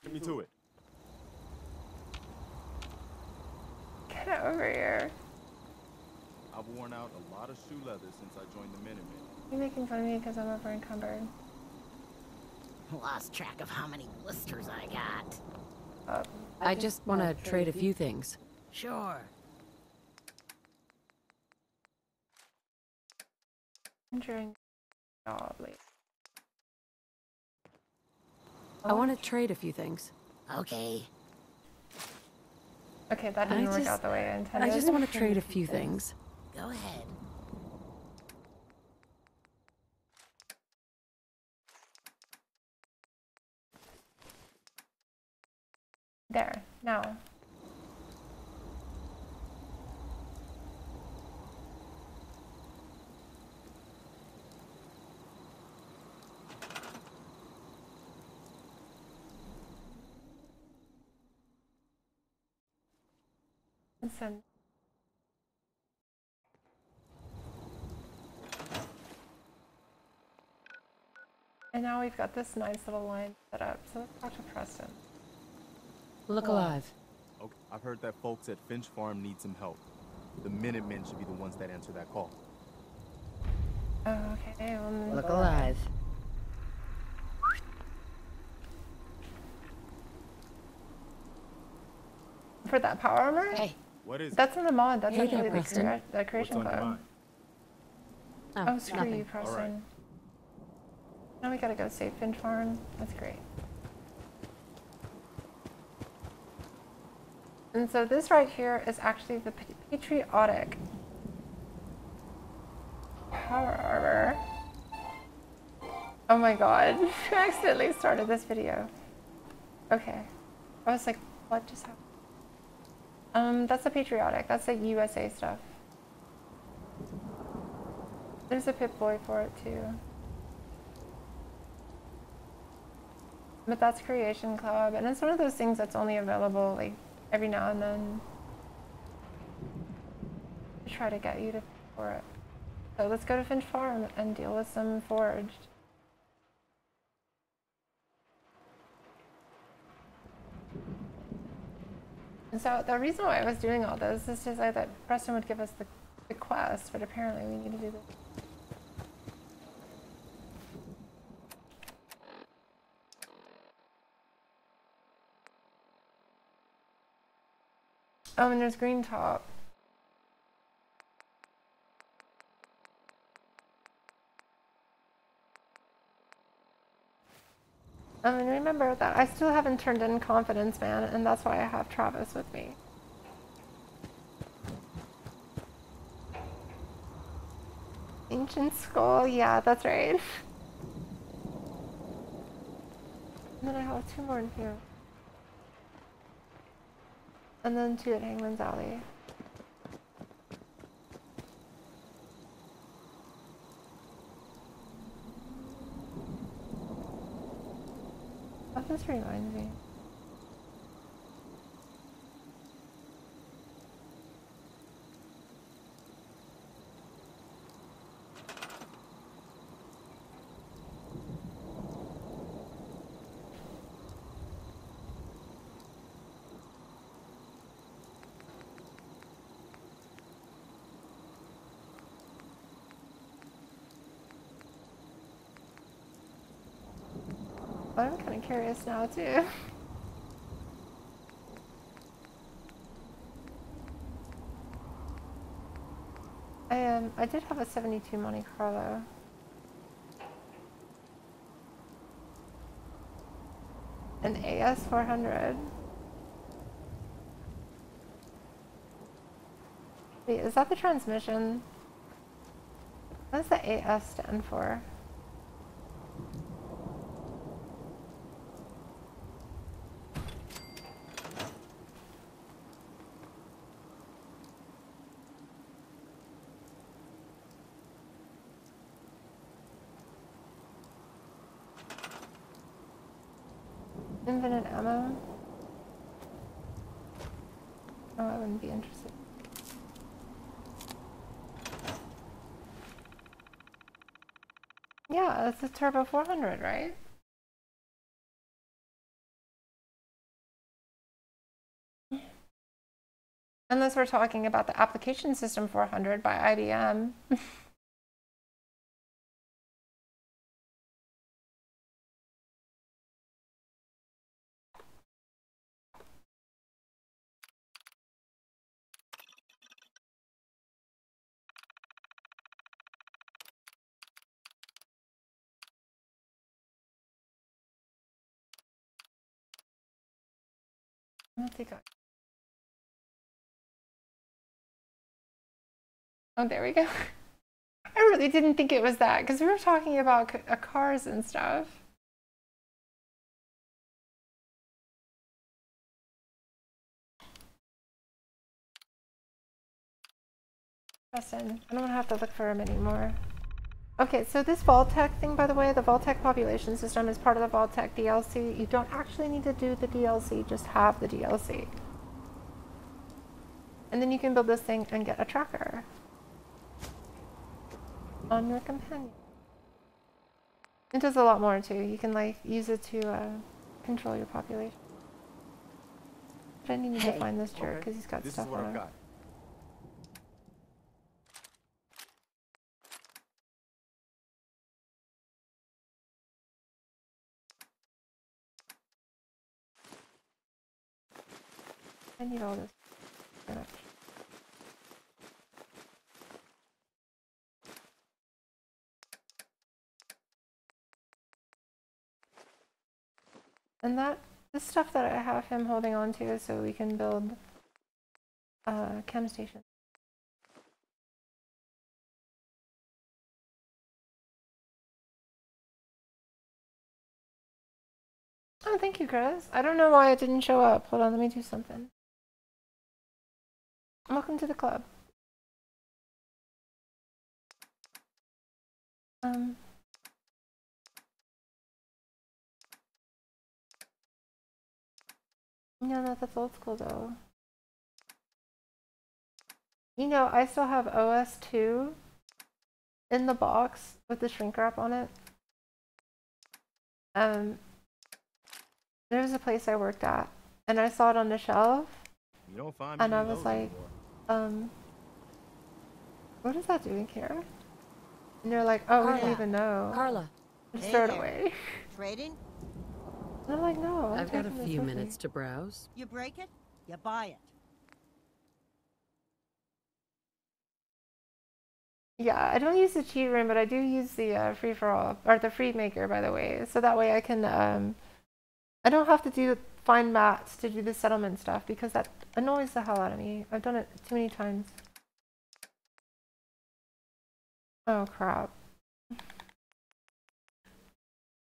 Get me to it. Get over here. I've worn out a lot of shoe leather since I joined the Minutemen. You making fun of me because I'm over encumbered? Lost track of how many blisters I got. Oh, I just want to trade a few things. Sure. during job late. I want to trade a few things. Okay. Okay, that didn't work out the way I intended. I just want to trade a few things. Go ahead. There, now. Listen. And now we've got this nice little line set up. So let's talk to Preston. Look alive. Okay, I've heard that folks at Finch Farm need some help. The Minutemen should be the ones that answer that call. Oh, okay. Well, Look alive. for that power armor? Hey. What is it? That's in the mod. That's Hey actually there, Preston. the creation What's on your code. mind? Oh, screw nothing. you, Preston. All right. Now we gotta go save Finch Farm. That's great. And so this right here is actually the patriotic power armor. Oh my god, I accidentally started this video. Okay. I was like, what just happened? That's the patriotic. That's the USA stuff. There's a Pip-Boy for it too. But that's Creation Club, and it's one of those things that's only available like every now and then. I try to get you to pay for it. So let's go to Finch Farm and deal with some foraged. And so the reason why I was doing all this is to say that Preston would give us the quest, but apparently we need to do this. Oh, and there's green top. And remember that I still haven't turned in Confidence Man, and that's why I have Travis with me. Ancient Skull, yeah, that's right. And then I have 2 more in here. And then 2 at Hangman's Alley. Oh, this reminds me. But I'm kind of curious now too. I did have a 72 Monte Carlo. An AS400. Wait, is that the transmission? What does the AS stand for? Infinite ammo? Oh, I wouldn't be interested. Yeah, it's a Turbo 400, right? Unless we're talking about the Application System 400 by IBM. Let's see. Oh, there we go. I really didn't think it was that because we were talking about cars and stuff. Preston, I don't want to have to look for him anymore. Okay, so this Vault-Tec thing, by the way, the Vault-Tec population system is part of the Vault-Tec DLC. You don't actually need to do the DLC, just have the DLC. And then you can build this thing and get a tracker on your companion. It does a lot more too. You can like use it to control your population. But I need to find this jerk because he's got stuff on him. I need all this. And this stuff that I have him holding on to is so we can build a chem station. Oh, thank you, Chris. I don't know why it didn't show up. Hold on, let me do something. Welcome to the club. No, that's old school though. You know, I still have OS2 in the box with the shrink wrap on it. There was a place I worked at, and I saw it on the shelf, You don't find and I many of was those like, anymore. what is that doing here? And they're like, oh, we don't Carla. even know. Carla, Just Hey throw it there. away. Trading? And I'm like, no, I'm I've got a taking this few with me. minutes to browse. You break it, you buy it. Yeah, I don't use the cheat room, but I do use the free-for-all, or the free maker, by the way. So that way I can, I don't have to find mats to do the settlement stuff, because that annoys the hell out of me. I've done it too many times. Oh, crap.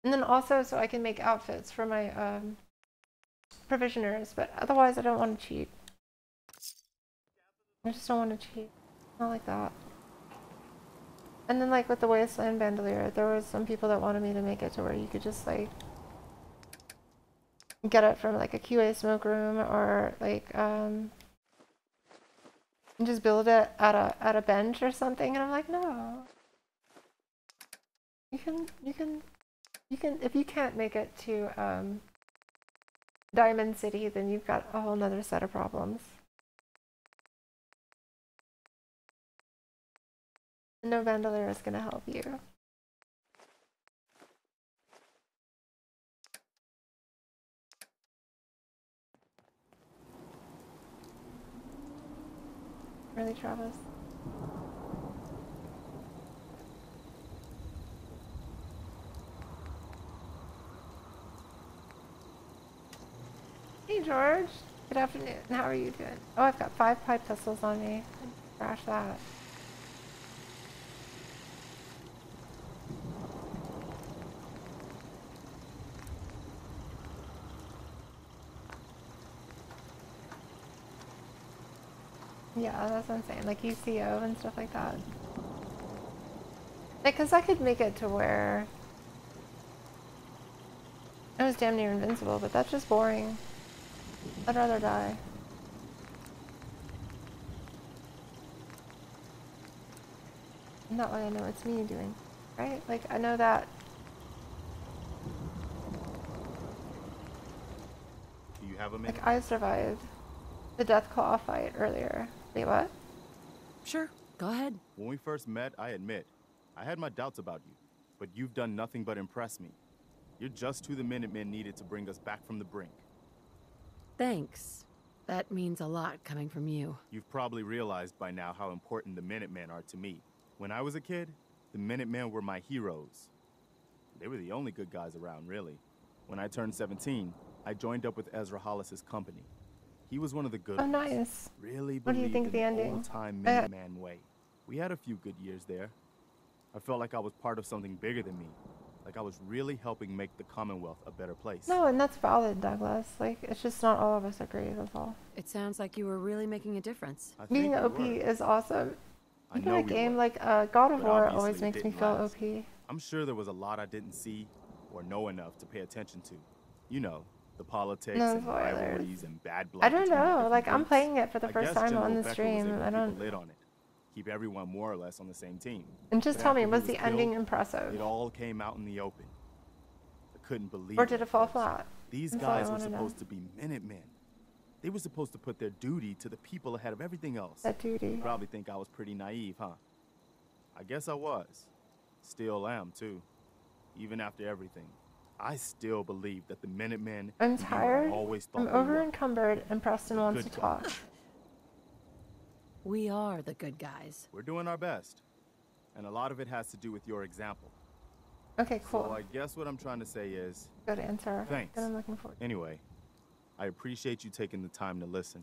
And then also, so I can make outfits for my, provisioners, but otherwise I don't want to cheat. I just don't want to cheat. Not like that. And then, like, with the Wasteland Bandolier, there was some people that wanted me to make it to where you could just, like, get it from, like, a QA smoke room, or, like, just build it at a bench or something. And I'm like, no. You can, if you can't make it to, Diamond City, then you've got a whole nother set of problems. No bandolier is going to help you. Really, Travis? Hey, George. Good afternoon. How are you doing? Oh, I've got 5 pipe pistols on me. Crash that. Yeah, that's what I'm saying. Like UCO and stuff like that. Like, cause I could make it to where I was damn near invincible, but that's just boring. I'd rather die. And that way I know it's me doing, right? Like, I know that. Do you have a minute? Like, I survived the Deathclaw fight earlier. Wait, what? Sure, go ahead. When we first met, I admit, I had my doubts about you, but you've done nothing but impress me. You're just who the Minutemen needed to bring us back from the brink. Thanks. That means a lot coming from you. You've probably realized by now how important the Minutemen are to me. When I was a kid, the Minutemen were my heroes. They were the only good guys around, really. When I turned 17, I joined up with Ezra Hollis's company. He was one of the good Oh, ones. nice. Really What do you believed think in of the ending? old-time Minuteman way. We had a few good years there. I felt like I was part of something bigger than me. Like I was really helping make the Commonwealth a better place. No, and that's valid, Douglas. Like, it's just not all of us agree, that's all. It sounds like you were really making a difference. I Being think we OP were. is awesome. I Even know a we game were. like God of But War obviously always it makes me didn't feel last. OP. I'm sure there was a lot I didn't see or know enough to pay attention to. You know, the politics No and spoilers. rivalries and bad blood. I don't between the know. different Like, I'm groups. playing it for the I first guess time General on the Becker was stream. able to I keep don't. a lid on it. Keep everyone more or less on the same team. And just But tell me, after he was the killed, ending impressive? It all came out in the open. I couldn't believe Or it did at it fall first. flat? These That's all I guys were wanna know. supposed to be Minutemen. They were supposed to put their duty to the people ahead of everything else. That duty. You probably think I was pretty naive, huh? I guess I was. Still am, too. Even after everything. I still believe that the Minutemen I'm would be what I tired. always thought I'm they were. over encumbered, and Preston wants to Good talk. guys. We are the good guys. We're doing our best. And a lot of it has to do with your example. Okay, So cool. I guess what I'm trying to say is, Good answer. Thanks. That I'm looking forward to. anyway, I appreciate you taking the time to listen.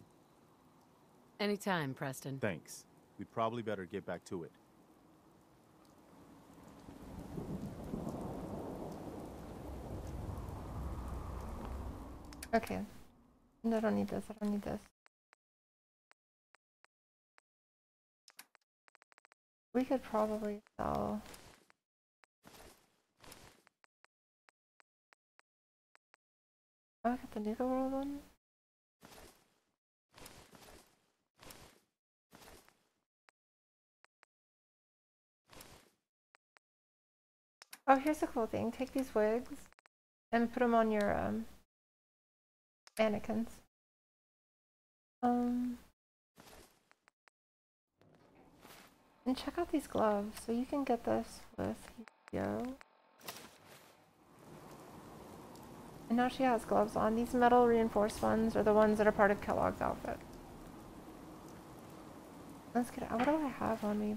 Anytime, Preston. Thanks. We'd probably better get back to it. Okay. No, I don't need this. I don't need this. We could probably sell. Oh, I got the Nuka-Cola one. Oh, here's a cool thing. Take these wigs and put them on your mannequins. And check out these gloves. So you can get this with Yo. And now she has gloves on. These metal reinforced ones are the ones that are part of Kellogg's outfit. Let's get out. What do I have on me?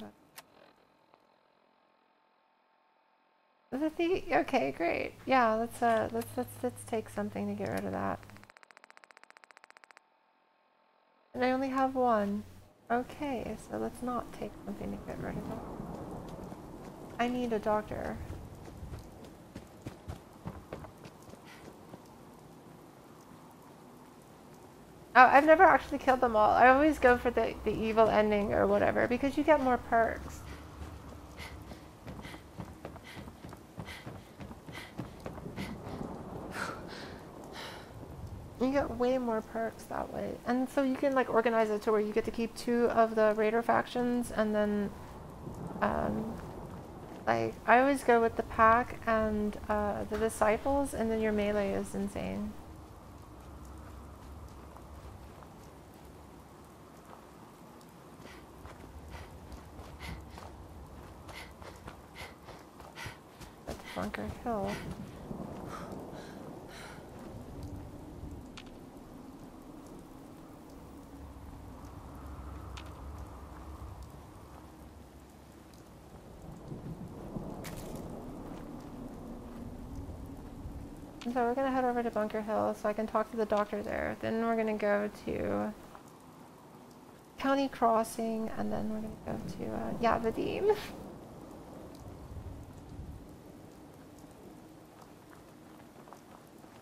Okay, great. Yeah, let's take something to get rid of that. And I only have one. Okay, so let's not take something to get rid of that. I need a doctor. Oh, I've never actually killed them all. I always go for the evil ending or whatever because you get more perks. You get way more perks that way. And so you can like organize it to where you get to keep 2 of the raider factions and then like I always go with the pack and the disciples and then your melee is insane. That's Bunker Hill. So we're gonna head over to Bunker Hill so I can talk to the doctor there. Then we're gonna go to County Crossing and then we're gonna go to Vadim.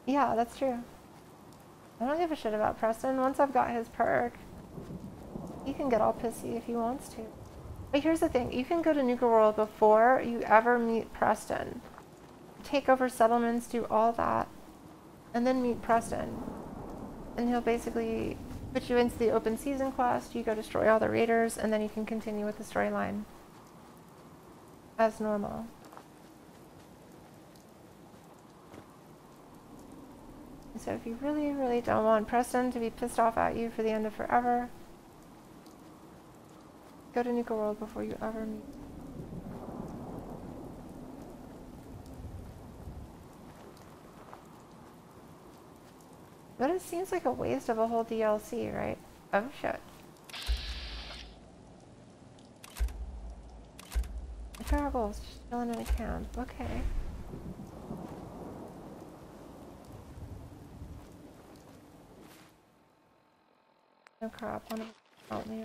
Yeah, that's true. I don't give a shit about Preston. Once I've got his perk, he can get all pissy if he wants to. But here's the thing, you can go to Nuka World before you ever meet Preston. Take over settlements, do all that, and then meet Preston. And he'll basically put you into the open season quest, you go destroy all the raiders, and then you can continue with the storyline as normal. So if you really, really don't want Preston to be pissed off at you for the end of forever, go to Nuka World before you ever meet. But it seems like a waste of a whole DLC, right? Oh shit. Terribles, just chilling in a camp. Okay. No crap, one of them help me.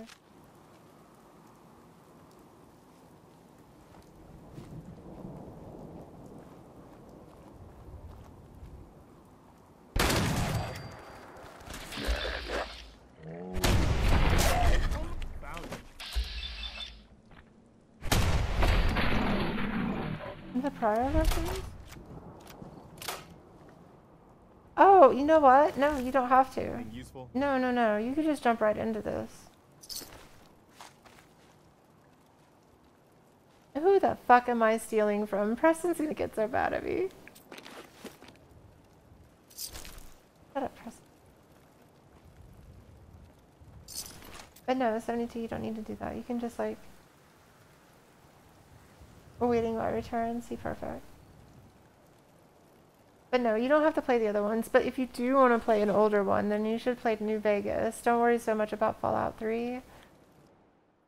The prior versions? Oh, you know what? No, you don't have to. Useful? No. You could just jump right into this. Who the fuck am I stealing from? Preston's gonna get so bad at me. Shut up, Preston. But no, 72, you don't need to do that. You can just like... Awaiting my return, see perfect. But no, you don't have to play the other ones, but if you do want to play an older one, then you should play New Vegas. Don't worry so much about Fallout 3.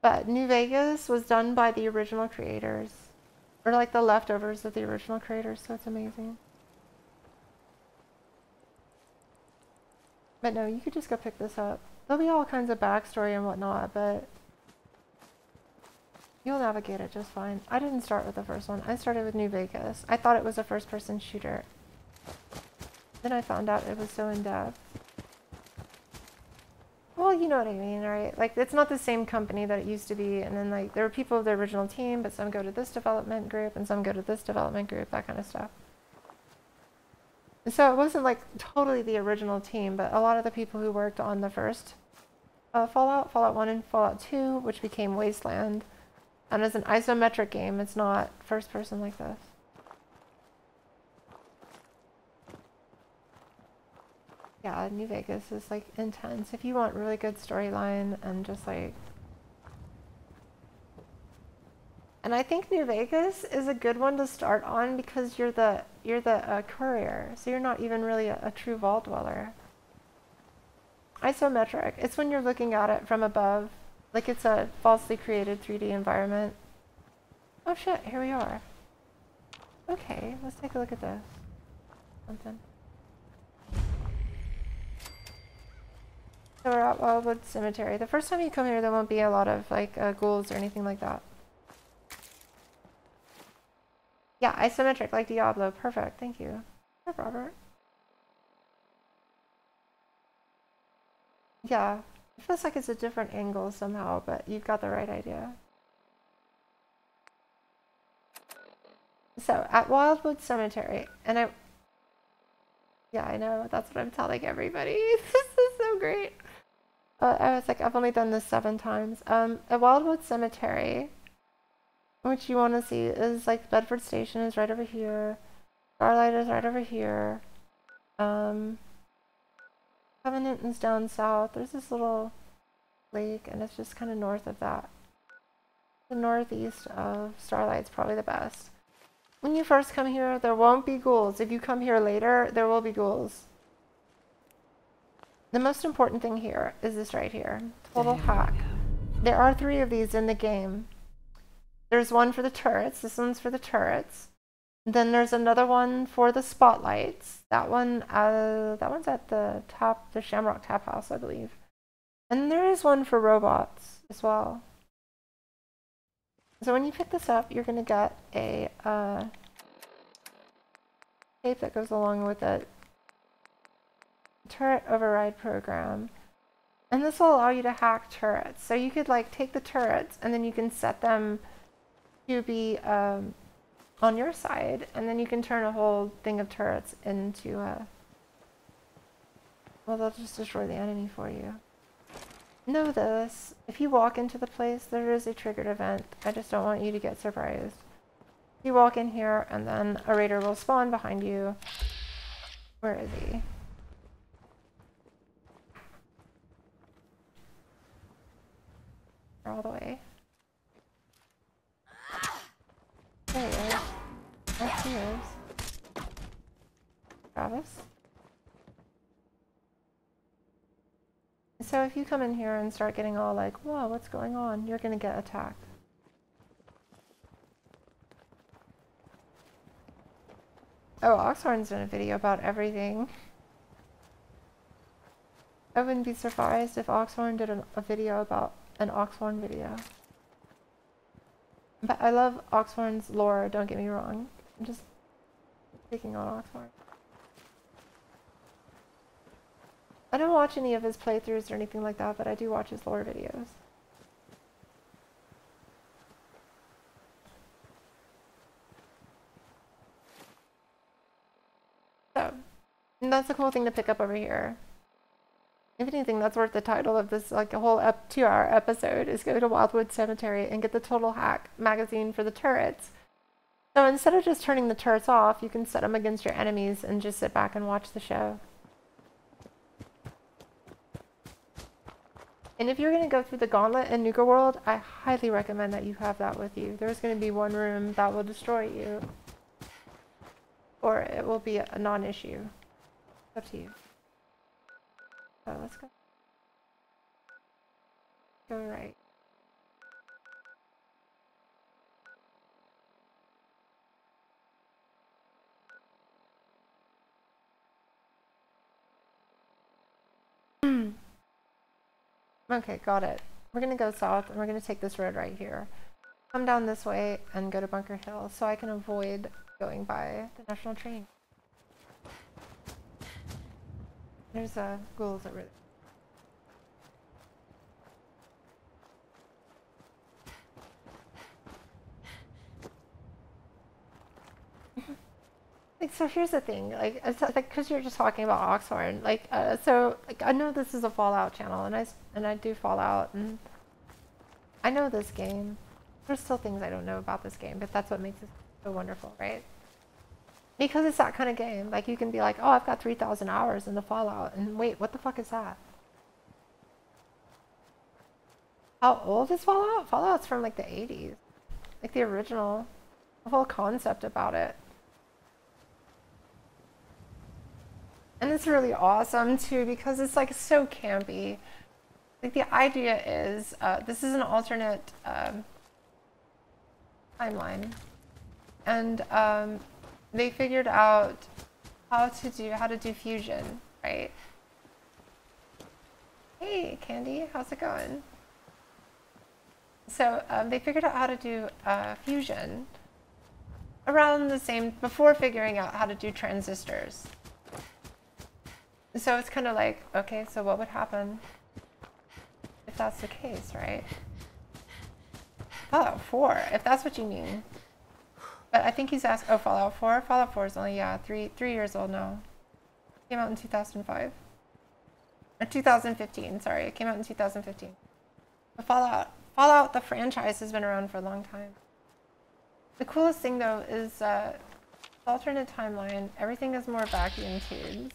But New Vegas was done by the original creators. Or like the leftovers of the original creators, so it's amazing. But no, you could just go pick this up. There'll be all kinds of backstory and whatnot, but you'll navigate it just fine. I didn't start with the first one. I started with New Vegas. I thought it was a first-person shooter. Then I found out it was so in-depth. Well, you know what I mean, right? Like, it's not the same company that it used to be, and then, like, there were people of the original team, but some go to this development group, and some go to this development group, that kind of stuff. And so it wasn't, like, totally the original team, but a lot of the people who worked on the first Fallout 1 and Fallout 2, which became Wasteland, and as an isometric game, it's not first person like this. Yeah, New Vegas is like intense. If you want really good storyline and just like, and I think New Vegas is a good one to start on because you're the courier, so you're not even really a true vault dweller. Isometric. It's when you're looking at it from above, like it's a falsely created 3D environment. Oh shit! Here we are. Okay, let's take a look at this. Something. So we're at Wildwood Cemetery. The first time you come here, there won't be a lot of like ghouls or anything like that. Yeah, isometric like Diablo. Perfect. Thank you. Hi, Robert. Yeah, it feels like it's a different angle somehow, but you've got the right idea. So at Wildwood Cemetery, and yeah, I know, that's what I'm telling everybody. This is so great. I was like, I've only done this 7 times. At Wildwood Cemetery, what you want to see is like Bedford Station is right over here. Starlight is right over here. Covenant is down south. There's this little lake, and it's just kind of north of that. The northeast of Starlight's probably the best. When you first come here, there won't be ghouls. If you come here later, there will be ghouls. The most important thing here is this right here. Total hack. There are 3 of these in the game. There's one for the turrets. This one's for the turrets. Then there's another one for the spotlights. That one's at the top, the Shamrock Tap House, I believe. And there is one for robots as well. So when you pick this up, you're going to get a tape that goes along with it. Turret override program. And this will allow you to hack turrets. So you could like take the turrets and then you can set them to be on your side, and then you can turn a whole thing of turrets into well, they'll just destroy the enemy for you. Know this, if you walk into the place, there is a triggered event. I just don't want you to get surprised. You walk in here and then a raider will spawn behind you. Where is he? All the way. There he is. There he is. Travis. So if you come in here and start getting all like, whoa, what's going on? You're gonna get attacked. Oh, Oxhorn's done a video about everything. I wouldn't be surprised if Oxhorn did a video about an Oxhorn video. But I love Oxhorn's lore, don't get me wrong. I'm just picking on Oxhorn. I don't watch any of his playthroughs or anything like that, but I do watch his lore videos. So, and that's the cool thing to pick up over here. If anything, that's worth the title of this, like a whole 2-hour episode, is go to Wildwood Cemetery and get the Total Hack magazine for the turrets. So instead of just turning the turrets off, you can set them against your enemies and just sit back and watch the show. And if you're going to go through the gauntlet in Nuka World, I highly recommend that you have that with you. There's going to be one room that will destroy you. Or it will be a non-issue. It's up to you. So let's go. Go right. Okay, got it. We're gonna go south and we're gonna take this road right here. Come down this way and go to Bunker Hill so I can avoid going by the national train. There's ghouls over there. Like, so here's the thing, like, it's like, because you're just talking about Oxhorn, like, so, like, I know this is a Fallout channel, and I do Fallout, and I know this game. There's still things I don't know about this game, but that's what makes it so wonderful, right? Because it's that kind of game. Like, you can be like, oh, I've got 3,000 hours in the Fallout. And wait, what the fuck is that? How old is Fallout? Fallout's from like the 80s. Like the original. The whole concept about it. And it's really awesome too because it's like so campy. Like the idea is, this is an alternate timeline. And they figured out how to do fusion, right? Hey Candy, how's it going? So they figured out how to do fusion around the same, before figuring out how to do transistors. So it's kind of like, okay, so what would happen if that's the case, right? Fallout 4, if that's what you mean. But I think he's asked, oh, Fallout 4? Fallout 4 is only, yeah, three years old now. Came out in 2005. Or 2015, sorry, it came out in 2015. But Fallout, the franchise, has been around for a long time. The coolest thing, though, is alternate timeline. Everything is more vacuum tubes.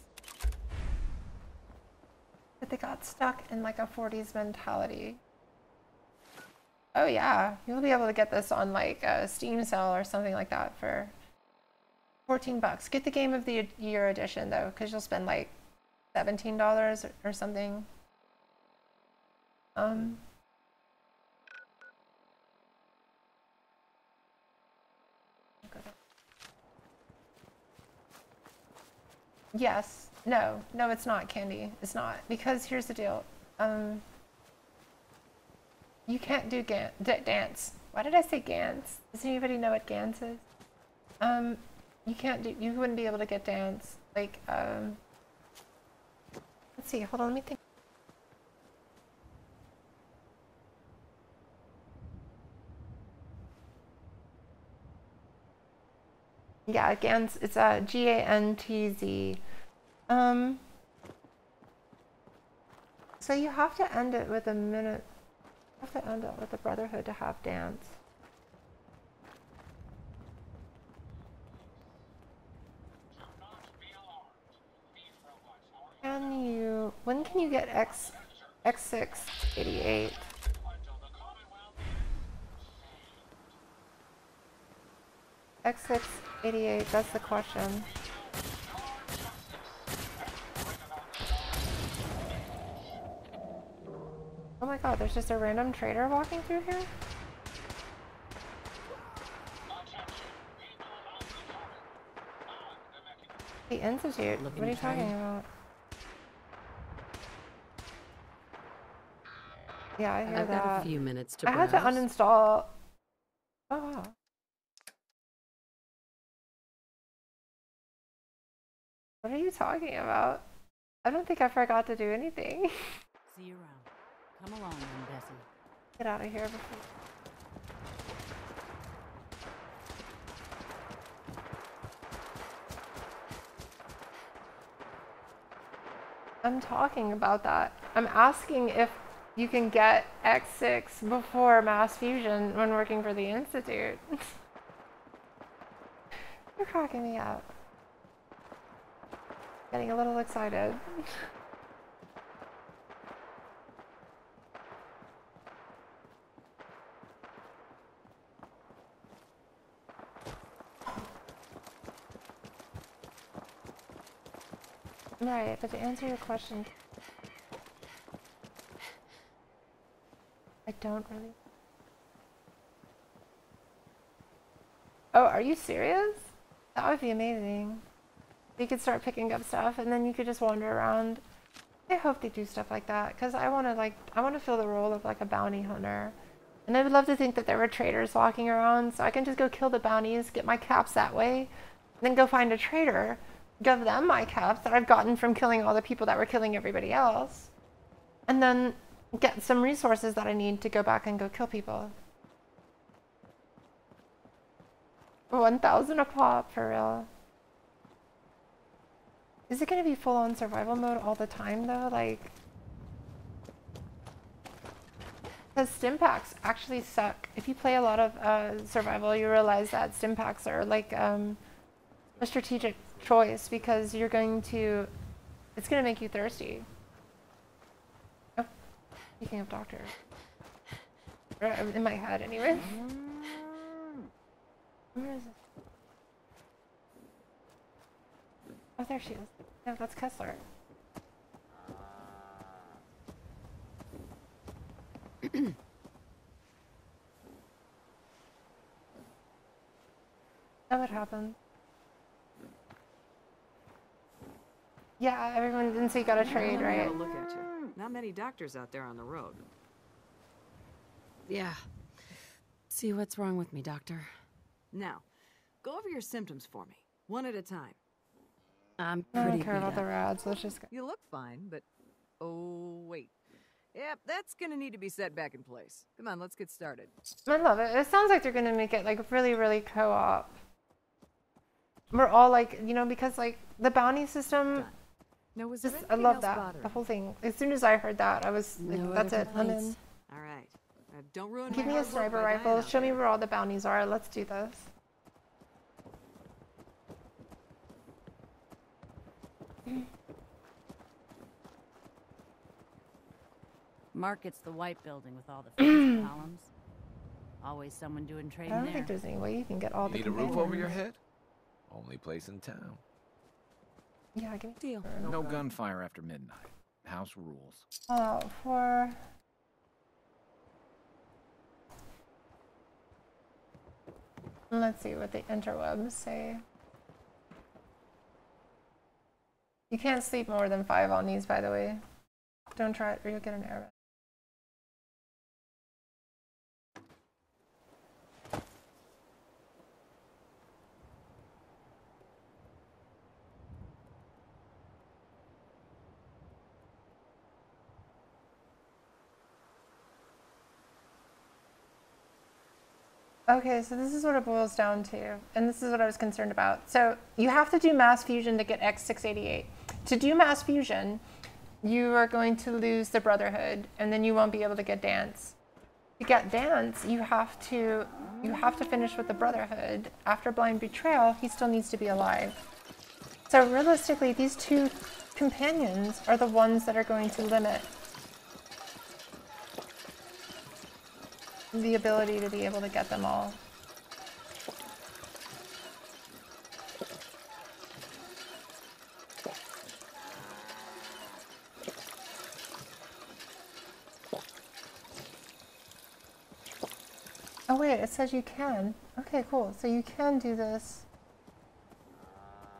But they got stuck in like a 40s mentality. Oh yeah, you'll be able to get this on like a Steam sale or something like that for 14 bucks. Get the Game of the Year edition though, because you'll spend like $17 or something. Yes. No, it's not, Candy. It's not. Because here's the deal. You can't do dance. Why did I say Gans? Does anybody know what Gans is? You wouldn't be able to get dance. Like, let's see, hold on, let me think. Yeah, Gans, it's Gantz. So you have to end it with a minute. You have to end it with the Brotherhood to have dance. When can you get X688? X688, that's the question. Oh my god, there's just a random trader walking through here? The Institute? What are you talking about? Yeah, I hear I've that. got a few minutes to I had to uninstall. Oh wow. What are you talking about? I don't think I forgot to do anything. See you around. Come along then, Bessie. Get out of here before. I'm talking about that. I'm asking if you can get X6 before mass fusion when working for the Institute. You're cracking me up. Getting a little excited. Right, but to answer your question, I don't really. Oh, are you serious? That would be amazing. You could start picking up stuff and then you could just wander around. I hope they do stuff like that because I want to fill the role of like a bounty hunter. And I would love to think that there were traders walking around so I can just go kill the bounties, get my caps that way, then go find a trader, give them my caps that I've gotten from killing all the people that were killing everybody else, and then get some resources that I need to go back and go kill people. 1,000 a pop, for real. Is it going to be full-on survival mode all the time, though? Like, because stim packs actually suck. If you play a lot of survival, you realize that stim packs are like a strategic choice because you're going to, it's going to make you thirsty. Oh, speaking of doctors. In my head, anyway. Where is it? Oh, there she is. No, that's Kessler. That would happen. Yeah, everyone didn't say you got a trade, right? Have a look at you. Not many doctors out there on the road. Yeah. See what's wrong with me, doctor. Now, go over your symptoms for me, one at a time. I'm I pretty don't care beat about the up. rads. Let's just go. You look fine, but... Oh, wait. Yep, that's gonna need to be set back in place. Come on, let's get started. I love it. It sounds like they're gonna make it like really, really co-op. We're all like, you know, because like the bounty system, Now, was just there I anything love else that. bothering The you? whole thing. As soon as I heard that, I was like, No that's other it. I'm in. complaints? All right. Don't ruin Give my me a hard work sniper by dying rifle. out Show me there. where all the bounties are. Let's do this. Market's the white building with all the fancy columns. Always someone doing I trading don't there. think there's any way you can get all the Need a roof over your companions. head? Only place in town. Yeah, give me Deal. No gunfire after midnight. House rules. Oh, for let's see what the interwebs say. You can't sleep more than 5 on these, by the way. Don't try it or you'll get an error. Okay, so this is what it boils down to, and this is what I was concerned about. So you have to do mass fusion to get X688. To do mass fusion, you are going to lose the Brotherhood, and then you won't be able to get Dance. To get Dance, you have to finish with the Brotherhood. After Blind Betrayal, he still needs to be alive. So realistically, these 2 companions are the ones that are going to limit the ability to be able to get them all. Oh wait, it says you can. Okay, cool. So you can do this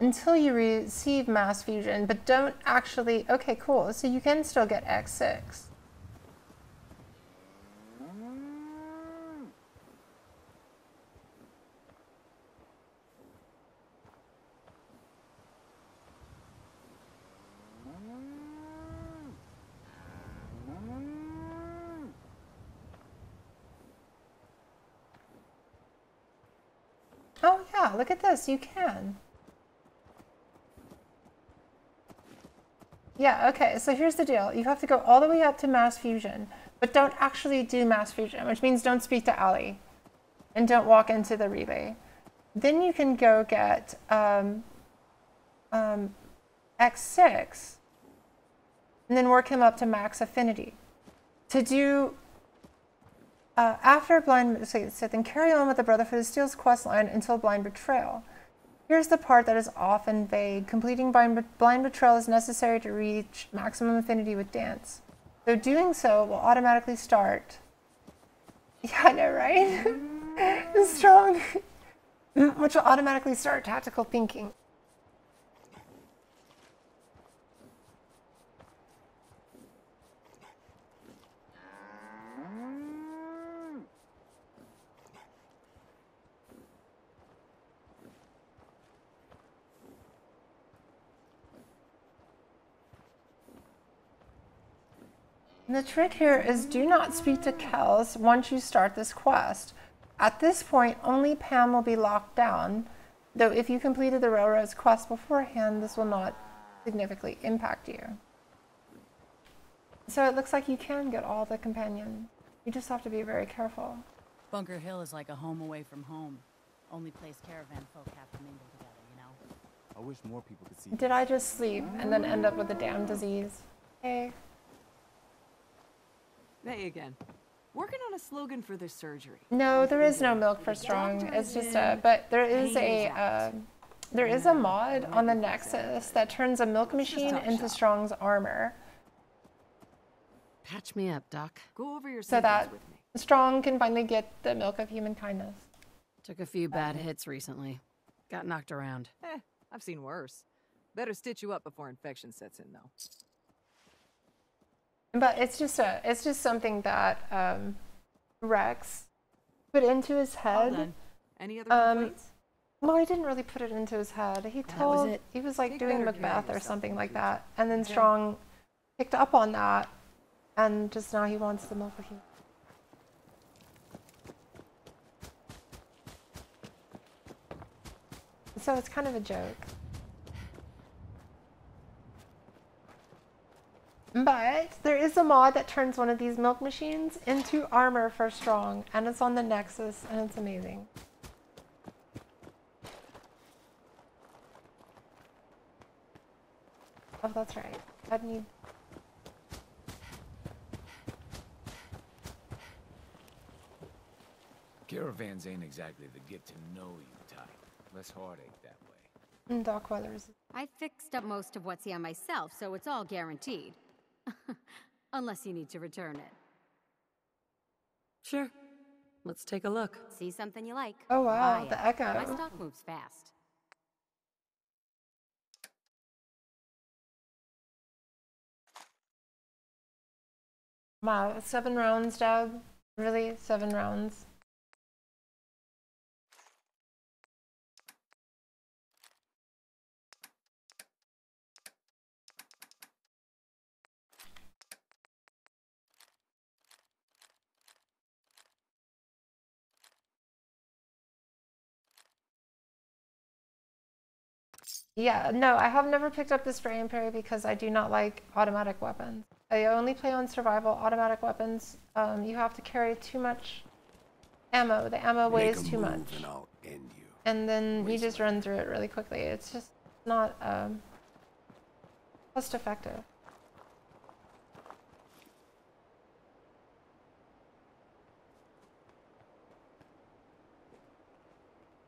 until you receive mass fusion, but don't actually... Okay, cool. So you can still get X6. Oh yeah, look at this, you can. Yeah, okay, so here's the deal. You have to go all the way up to mass fusion, but don't actually do mass fusion, which means don't speak to Allie and don't walk into the relay. Then you can go get X6 and then work him up to max affinity. To do after Blind, so then carry on with the Brotherhood of Steel's quest line until Blind Betrayal. Here's the part that is often vague. Completing Blind Betrayal is necessary to reach maximum affinity with Dance. So doing so will automatically start. Yeah, I know, right? It's strong. Which will automatically start tactical thinking. The trick here is do not speak to Kels once you start this quest. At this point, only Pam will be locked down, though if you completed the Railroad's quest beforehand, this will not significantly impact you. So it looks like you can get all the companions. You just have to be very careful. Bunker Hill is like a home away from home. Only place caravan folk have to mingle together, you know? I wish more people could see. Did I just sleep and then end up with a damn disease? Hey. Hey again. Working on a slogan for this surgery. No, there is no milk for strong. It's just a, but there is a mod on the Nexus that turns a milk machine into Strong's armor. Patch me up, Doc. Go over your So that with me. Strong can finally get the milk of human kindness. Took a few bad hits recently. Got knocked around. I've seen worse. Better stitch you up before infection sets in, though. But it's just something that Rex put into his head. Well done. Any other complaints? Well, he didn't really put it into his head. He told he was like doing Macbeth or something like that, and then Strong picked up on that, and just now he wants the milk of human. So it's kind of a joke. But there is a mod that turns one of these milk machines into armor for Strong, and it's on the Nexus, and it's amazing. Oh, that's right. I'd need... Caravans ain't exactly the get-to-know-you type. Less heartache that way. And Doc Weathers. I fixed up most of what's here myself, so it's all guaranteed. Unless you need to return it. Sure. Let's take a look. See something you like. Oh wow, Buy the it. echo. My stock moves fast. Wow, 7 rounds, Doug? Really? 7 rounds? Yeah, no, I have never picked up the spray and parry because I do not like automatic weapons. I only play on survival. Automatic weapons, you have to carry too much ammo. The ammo weighs too much. And I'll end you. And then you just run through it really quickly. It's just not cost effective.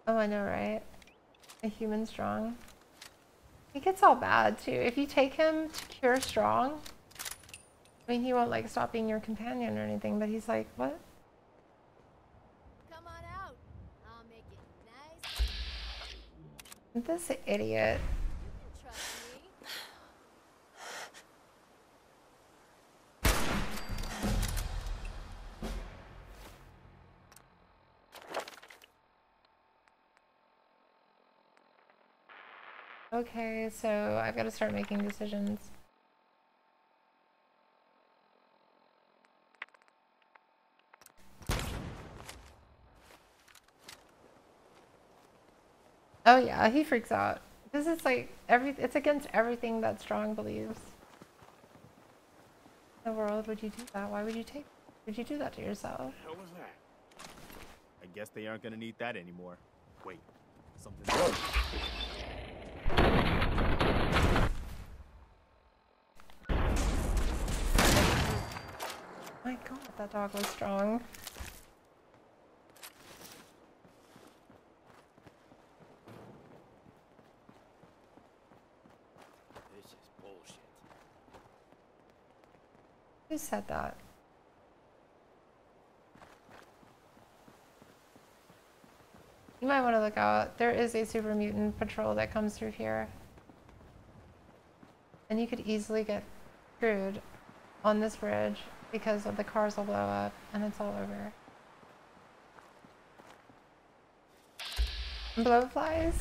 Oh, I know, right? A human Strong. He gets all bad too. If you take him to cure Strong, I mean, he won't like stop being your companion or anything, but he's like, what? Come on out. I'll make it nice. This idiot. You can trust me. Okay, so I've got to start making decisions. Oh yeah, he freaks out. This is like it's against everything that Strong believes. In the world would you do that? Why would you do that to yourself? What the hell was that? I guess they aren't gonna need that anymore. Wait, something else. My god, that dog was strong. This is bullshit. Who said that? You might want to look out. There is a super mutant patrol that comes through here. And you could easily get screwed on this bridge because of the cars will blow up and it's all over. Blowflies?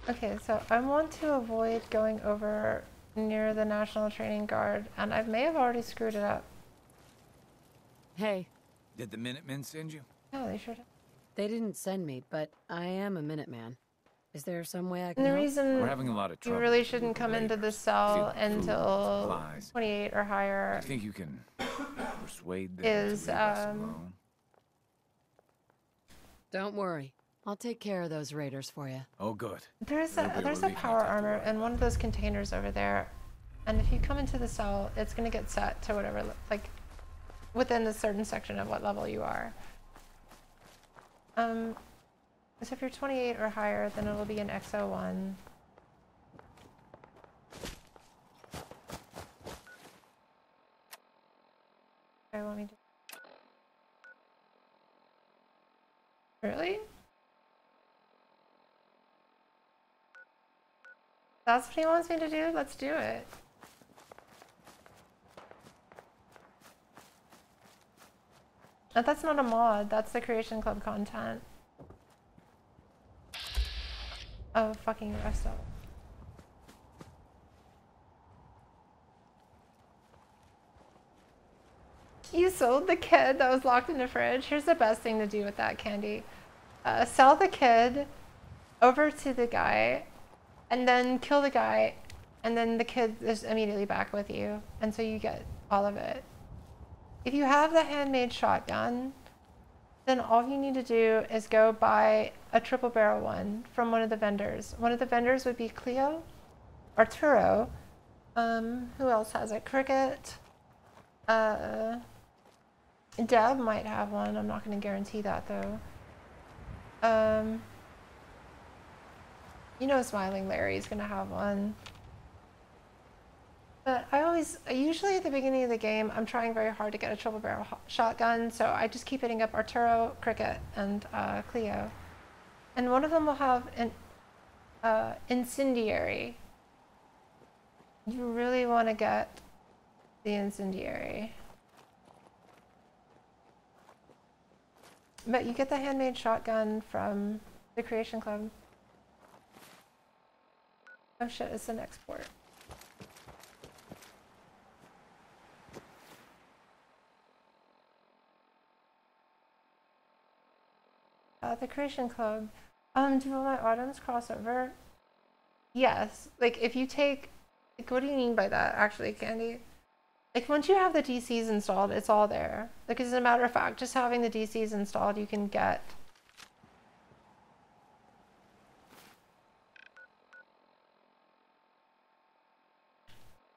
Okay, so I want to avoid going over near the National Training Guard, and I may have already screwed it up. Hey. Did the Minutemen send you? Oh, they sure did. They didn't send me, but I am a Minuteman. Is there some way I can And the help? reason We're having a lot of you trouble really with shouldn't the come into the raiders. cell Stealing food, until supplies. 28 or higher You think you can persuade them is, to leave us alone? Don't worry. I'll take care of those raiders for you. Oh, good. there's It'll be a there's a relief not power to have to armor worry in one of those containers over there, and if you come into the cell, it's gonna get set to whatever, like, within a certain section of what level you are. So if you're 28 or higher, then it'll be an XO1. Okay, let me do. Really? That's what he wants me to do? Let's do it. But that's not a mod, that's the Creation Club content. Oh, fucking rest up. You sold the kid that was locked in the fridge. Here's the best thing to do with that candy. Sell the kid over to the guy and then kill the guy, and then the kid is immediately back with you. And so you get all of it. If you have the handmade shotgun, then all you need to do is go buy a triple barrel one from one of the vendors. One of the vendors would be Cleo, Arturo, who else has it? Cricket, Deb might have one. I'm not going to guarantee that though. You know Smiling Larry's going to have one. But usually at the beginning of the game, I'm trying very hard to get a triple barrel shotgun, so I just keep hitting up Arturo, Cricket, and Cleo. And one of them will have an incendiary. You really want to get the incendiary. But you get the handmade shotgun from the Creation Club. Oh shit, it's an export. The Creation Club. Do all my items cross over? Yes. Like if you take, like, what do you mean by that actually, Candy? Like once you have the DCs installed, it's all there. Like as a matter of fact, just having the DCs installed, you can get.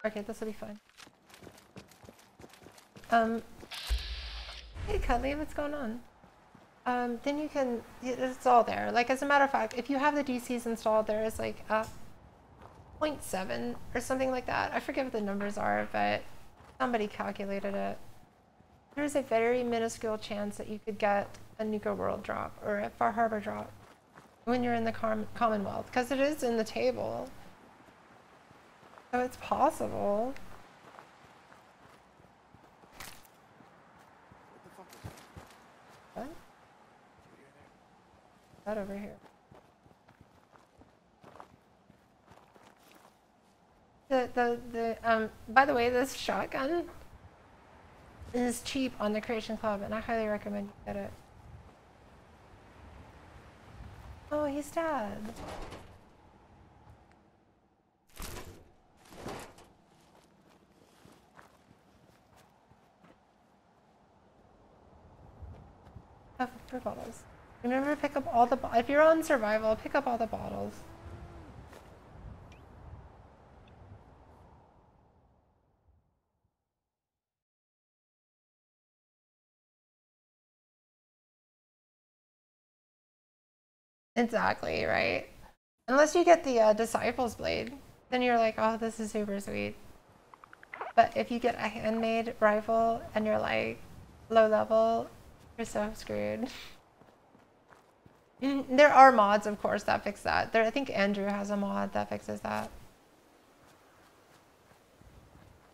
Okay, this will be fine. Hey Cuddly, what's going on? Then you can, it's all there. Like as a matter of fact, if you have the DCs installed, there is like a 0.7 or something like that. I forget what the numbers are, but somebody calculated it. There's a very minuscule chance that you could get a Nuka World drop or a Far Harbor drop when you're in the Commonwealth, because it is in the table. So it's possible. What? That over here. By the way, this shotgun is cheap on the Creation Club, and I highly recommend you get it. Oh, he's dead. Oh, for bottles. Remember to pick up all the, if you're on survival, pick up all the bottles. Exactly, right? Unless you get the Disciples Blade, then you're like, oh, this is super sweet. But if you get a handmade rifle and you're like low level, you're so screwed. There are mods, of course, that fix that. I think Andrew has a mod that fixes that.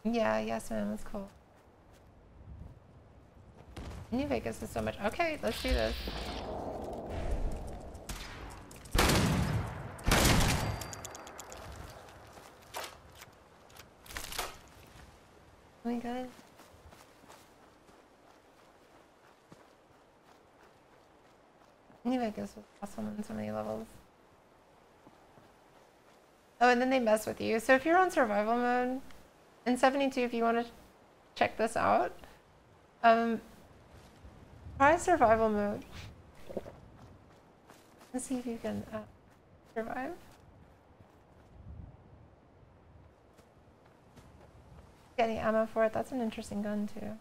Yeah, yes, ma'am, it's cool. New Vegas is so much. Okay, let's do this. We good? New Vegas was awesome on so many levels. Oh, and then they mess with you. So if you're on survival mode, in 72, if you want to check this out, try survival mode. Let's see if you can survive. Getting ammo for it, that's an interesting gun too.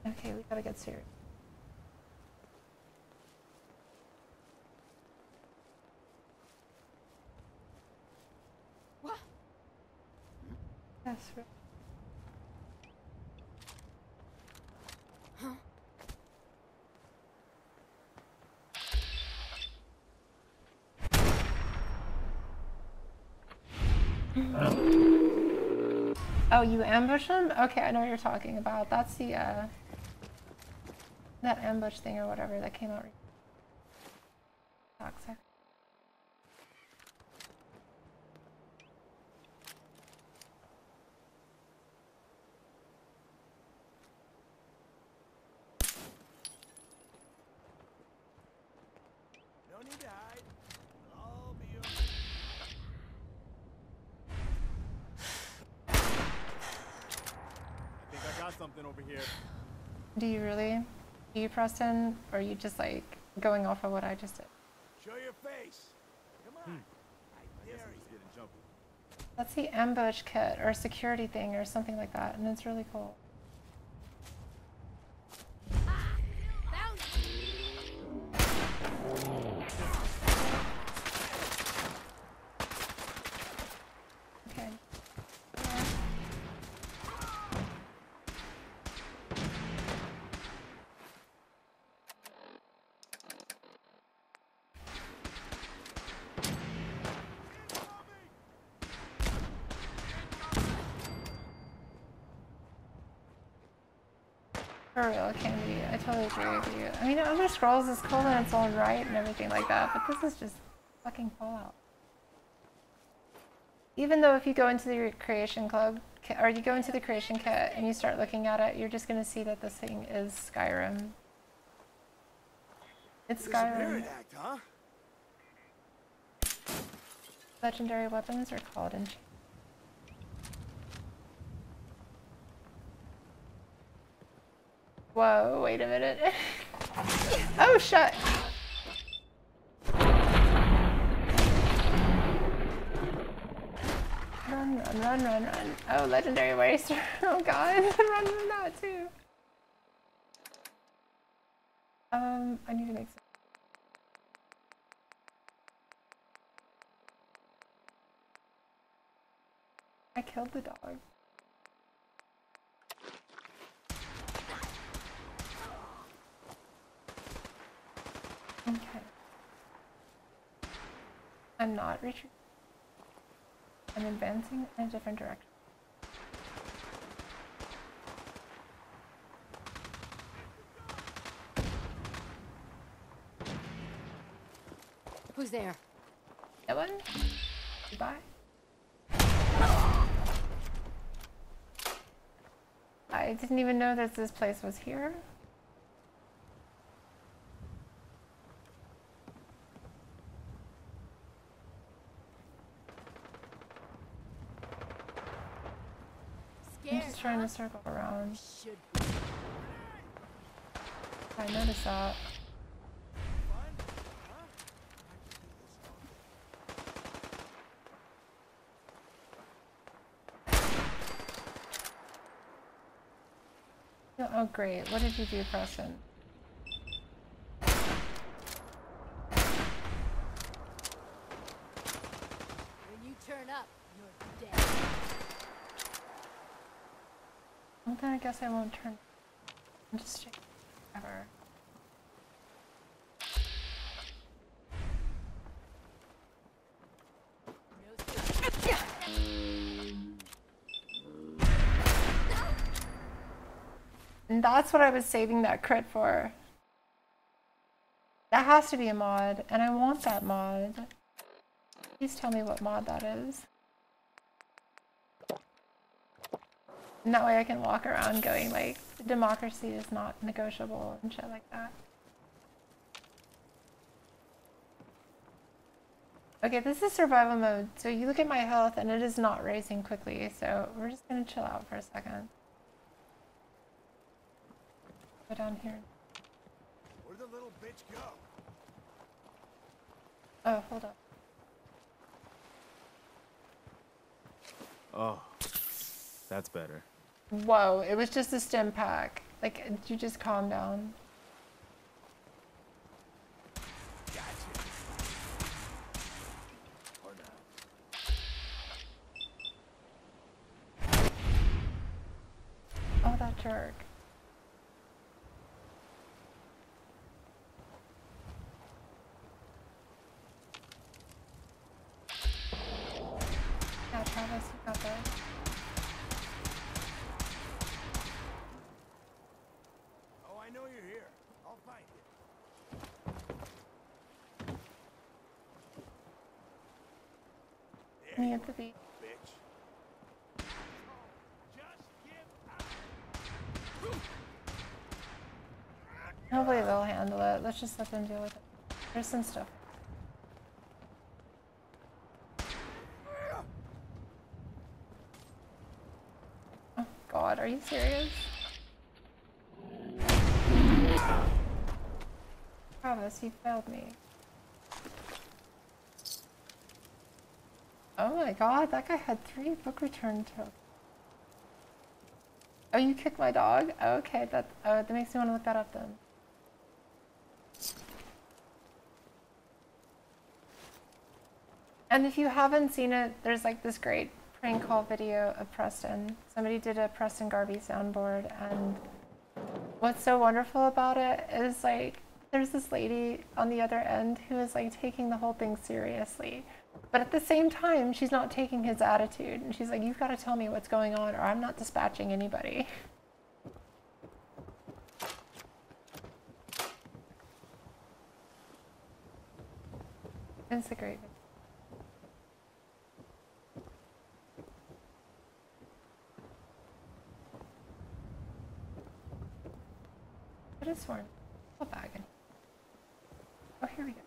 Okay, we gotta get serious. What? Yes, right. Huh? Oh, you ambush him? Okay, I know what you're talking about. That's the, that ambush thing or whatever that came out. Toxic. No need to hide. I'll be your... I think I got something over here. Do you really? Do you, Preston? Or are you just like going off of what I just did? Show your face. Come on. I guess I'm just getting jumpy. That's the ambush kit or security thing or something like that, and it's really cool. Okay. For real, Candy, I totally agree with you. I mean, Elder Scrolls is cool in its own right and everything like that, but this is just fucking Fallout. Even though if you go into the creation club, or you go into the creation kit and you start looking at it, you're just gonna see that this thing is Skyrim. It's Skyrim. Act, huh? Legendary weapons are called in. Whoa, wait a minute. Oh, shut. Run, run, run, run, run. Oh, legendary waster. Oh god, run from that too. I need to make some. I killed the dog. Okay. I'm not retreating. I'm advancing in a different direction. Who's there? No one? Goodbye. I didn't even know that this place was here. I'm just trying to circle around. I noticed that. Oh great, what did you do, Preston? When you turn up, you're dead. Well then I guess I won't turn. I'm just checking ever. And that's what I was saving that crit for. That has to be a mod, and I want that mod. Please tell me what mod that is. And that way I can walk around going like, democracy is not negotiable and shit like that. Okay, this is survival mode, so you look at my health and it is not raising quickly, so we're just gonna chill out for a second. Go down here. Where'd the little bitch go? Oh, hold up. Oh, that's better. Whoa, it was just a stim pack. Like, you just calm down. Oh, that jerk. Yeah, Travis, you got this. Oh, I know you're here. I'll find you. Me at the beach. Bitch. Hopefully they'll handle it. Let's just let them deal with it. There's some stuff. Oh God, are you serious? Travis, you failed me. Oh my God, that guy had 3 book return tokens. Oh, you kicked my dog? Okay, that makes me want to look that up then. And if you haven't seen it, there's like this great prank call video of Preston. Somebody did a Preston Garvey soundboard, and what's so wonderful about it is like there's this lady on the other end who is like taking the whole thing seriously. But at the same time, she's not taking his attitude. And she's like, you've got to tell me what's going on or I'm not dispatching anybody. It's a great video. What is sworn? A bag in here. Oh, here we go.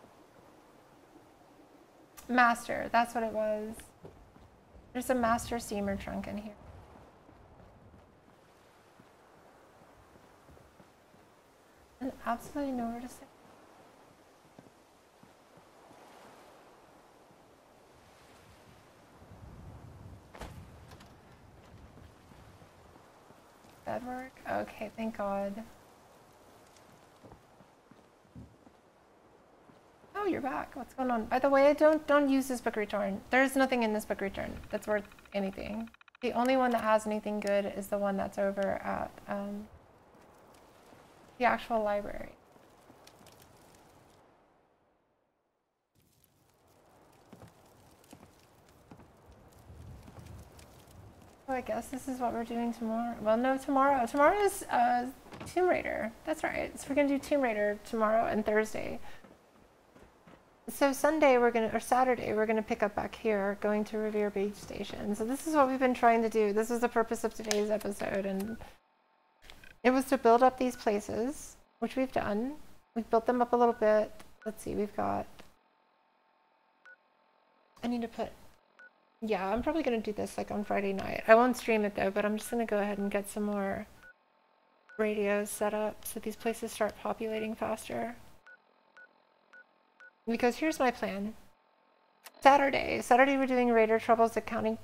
Master, that's what it was. There's a master steamer trunk in here. And absolutely nowhere to sit. Bed work? Okay, thank God. Oh, you're back. What's going on? By the way, don't use this book return. There's nothing in this book return that's worth anything. The only one that has anything good is the one that's over at the actual library. Oh, I guess this is what we're doing tomorrow. Well, no, tomorrow. Tomorrow is Tomb Raider. That's right. So we're gonna do Tomb Raider tomorrow and Thursday. So Sunday or Saturday we're gonna pick up back here, going to Revere Beach Station. So this is what we've been trying to do. This is the purpose of today's episode, and it was to build up these places, which we've done. We've built them up a little bit. Let's see, we've got. I need to put. Yeah, I'm probably gonna do this like on Friday night. I won't stream it though, but I'm just gonna go ahead and get some more radios set up so these places start populating faster. Because here's my plan. Saturday we're doing Raider Troubles at County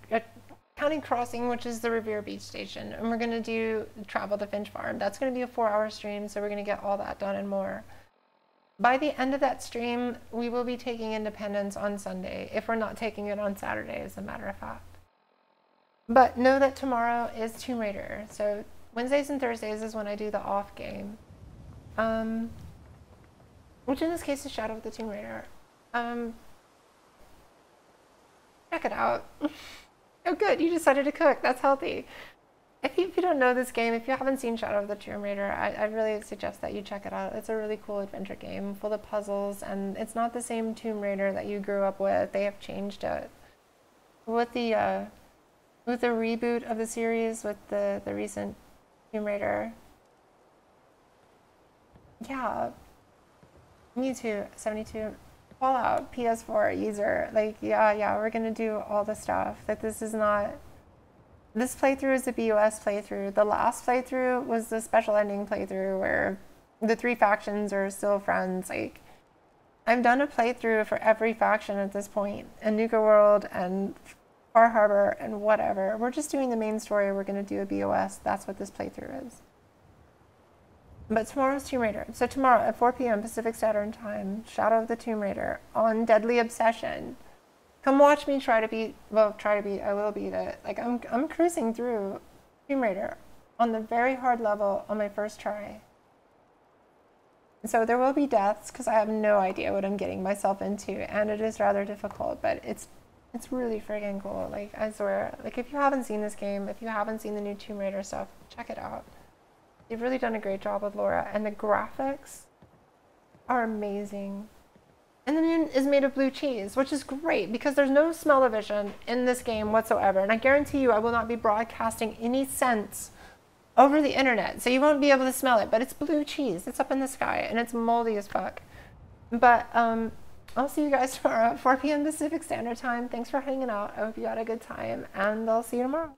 Crossing, which is the Revere Beach Station. And we're gonna do Travel to Finch Farm. That's gonna be a 4-hour stream, so we're gonna get all that done and more. By the end of that stream, we will be taking Independence on Sunday, if we're not taking it on Saturday, as a matter of fact. But know that tomorrow is Tomb Raider, so Wednesdays and Thursdays is when I do the off game. Which in this case is Shadow of the Tomb Raider. Check it out. Oh good, you decided to cook. That's healthy. If you don't know this game, if you haven't seen Shadow of the Tomb Raider, I really suggest that you check it out. It's a really cool adventure game full of puzzles, and it's not the same Tomb Raider that you grew up with. They have changed it. With the with the reboot of the series with the recent Tomb Raider. Yeah, me too. 72 Fallout, PS4 user. Like, yeah, we're gonna do all the stuff. That this is not. This playthrough is a BOS playthrough. The last playthrough was the special ending playthrough where the 3 factions are still friends. Like, I've done a playthrough for every faction at this point, and Nuka World and Far Harbor and whatever. We're just doing the main story. We're going to do a BOS. That's what this playthrough is. But tomorrow's Tomb Raider. So tomorrow at 4 p.m. Pacific Standard Time, Shadow of the Tomb Raider on Deadly Obsession. Come watch me try to beat, I will beat it. Like, I'm cruising through Tomb Raider on the very hard level on my first try. So there will be deaths because I have no idea what I'm getting myself into, and it is rather difficult, but it's really friggin' cool. Like, I swear, like, if you haven't seen this game, if you haven't seen the new Tomb Raider stuff, check it out. They've really done a great job with Laura, and the graphics are amazing. And the moon is made of blue cheese, which is great because there's no smell-o-vision in this game whatsoever, and I guarantee you I will not be broadcasting any scents over the internet, so you won't be able to smell it, but it's blue cheese. It's up in the sky, and it's moldy as fuck. But I'll see you guys tomorrow at 4 p.m. Pacific Standard Time. Thanks for hanging out. I hope you had a good time, and I'll see you tomorrow.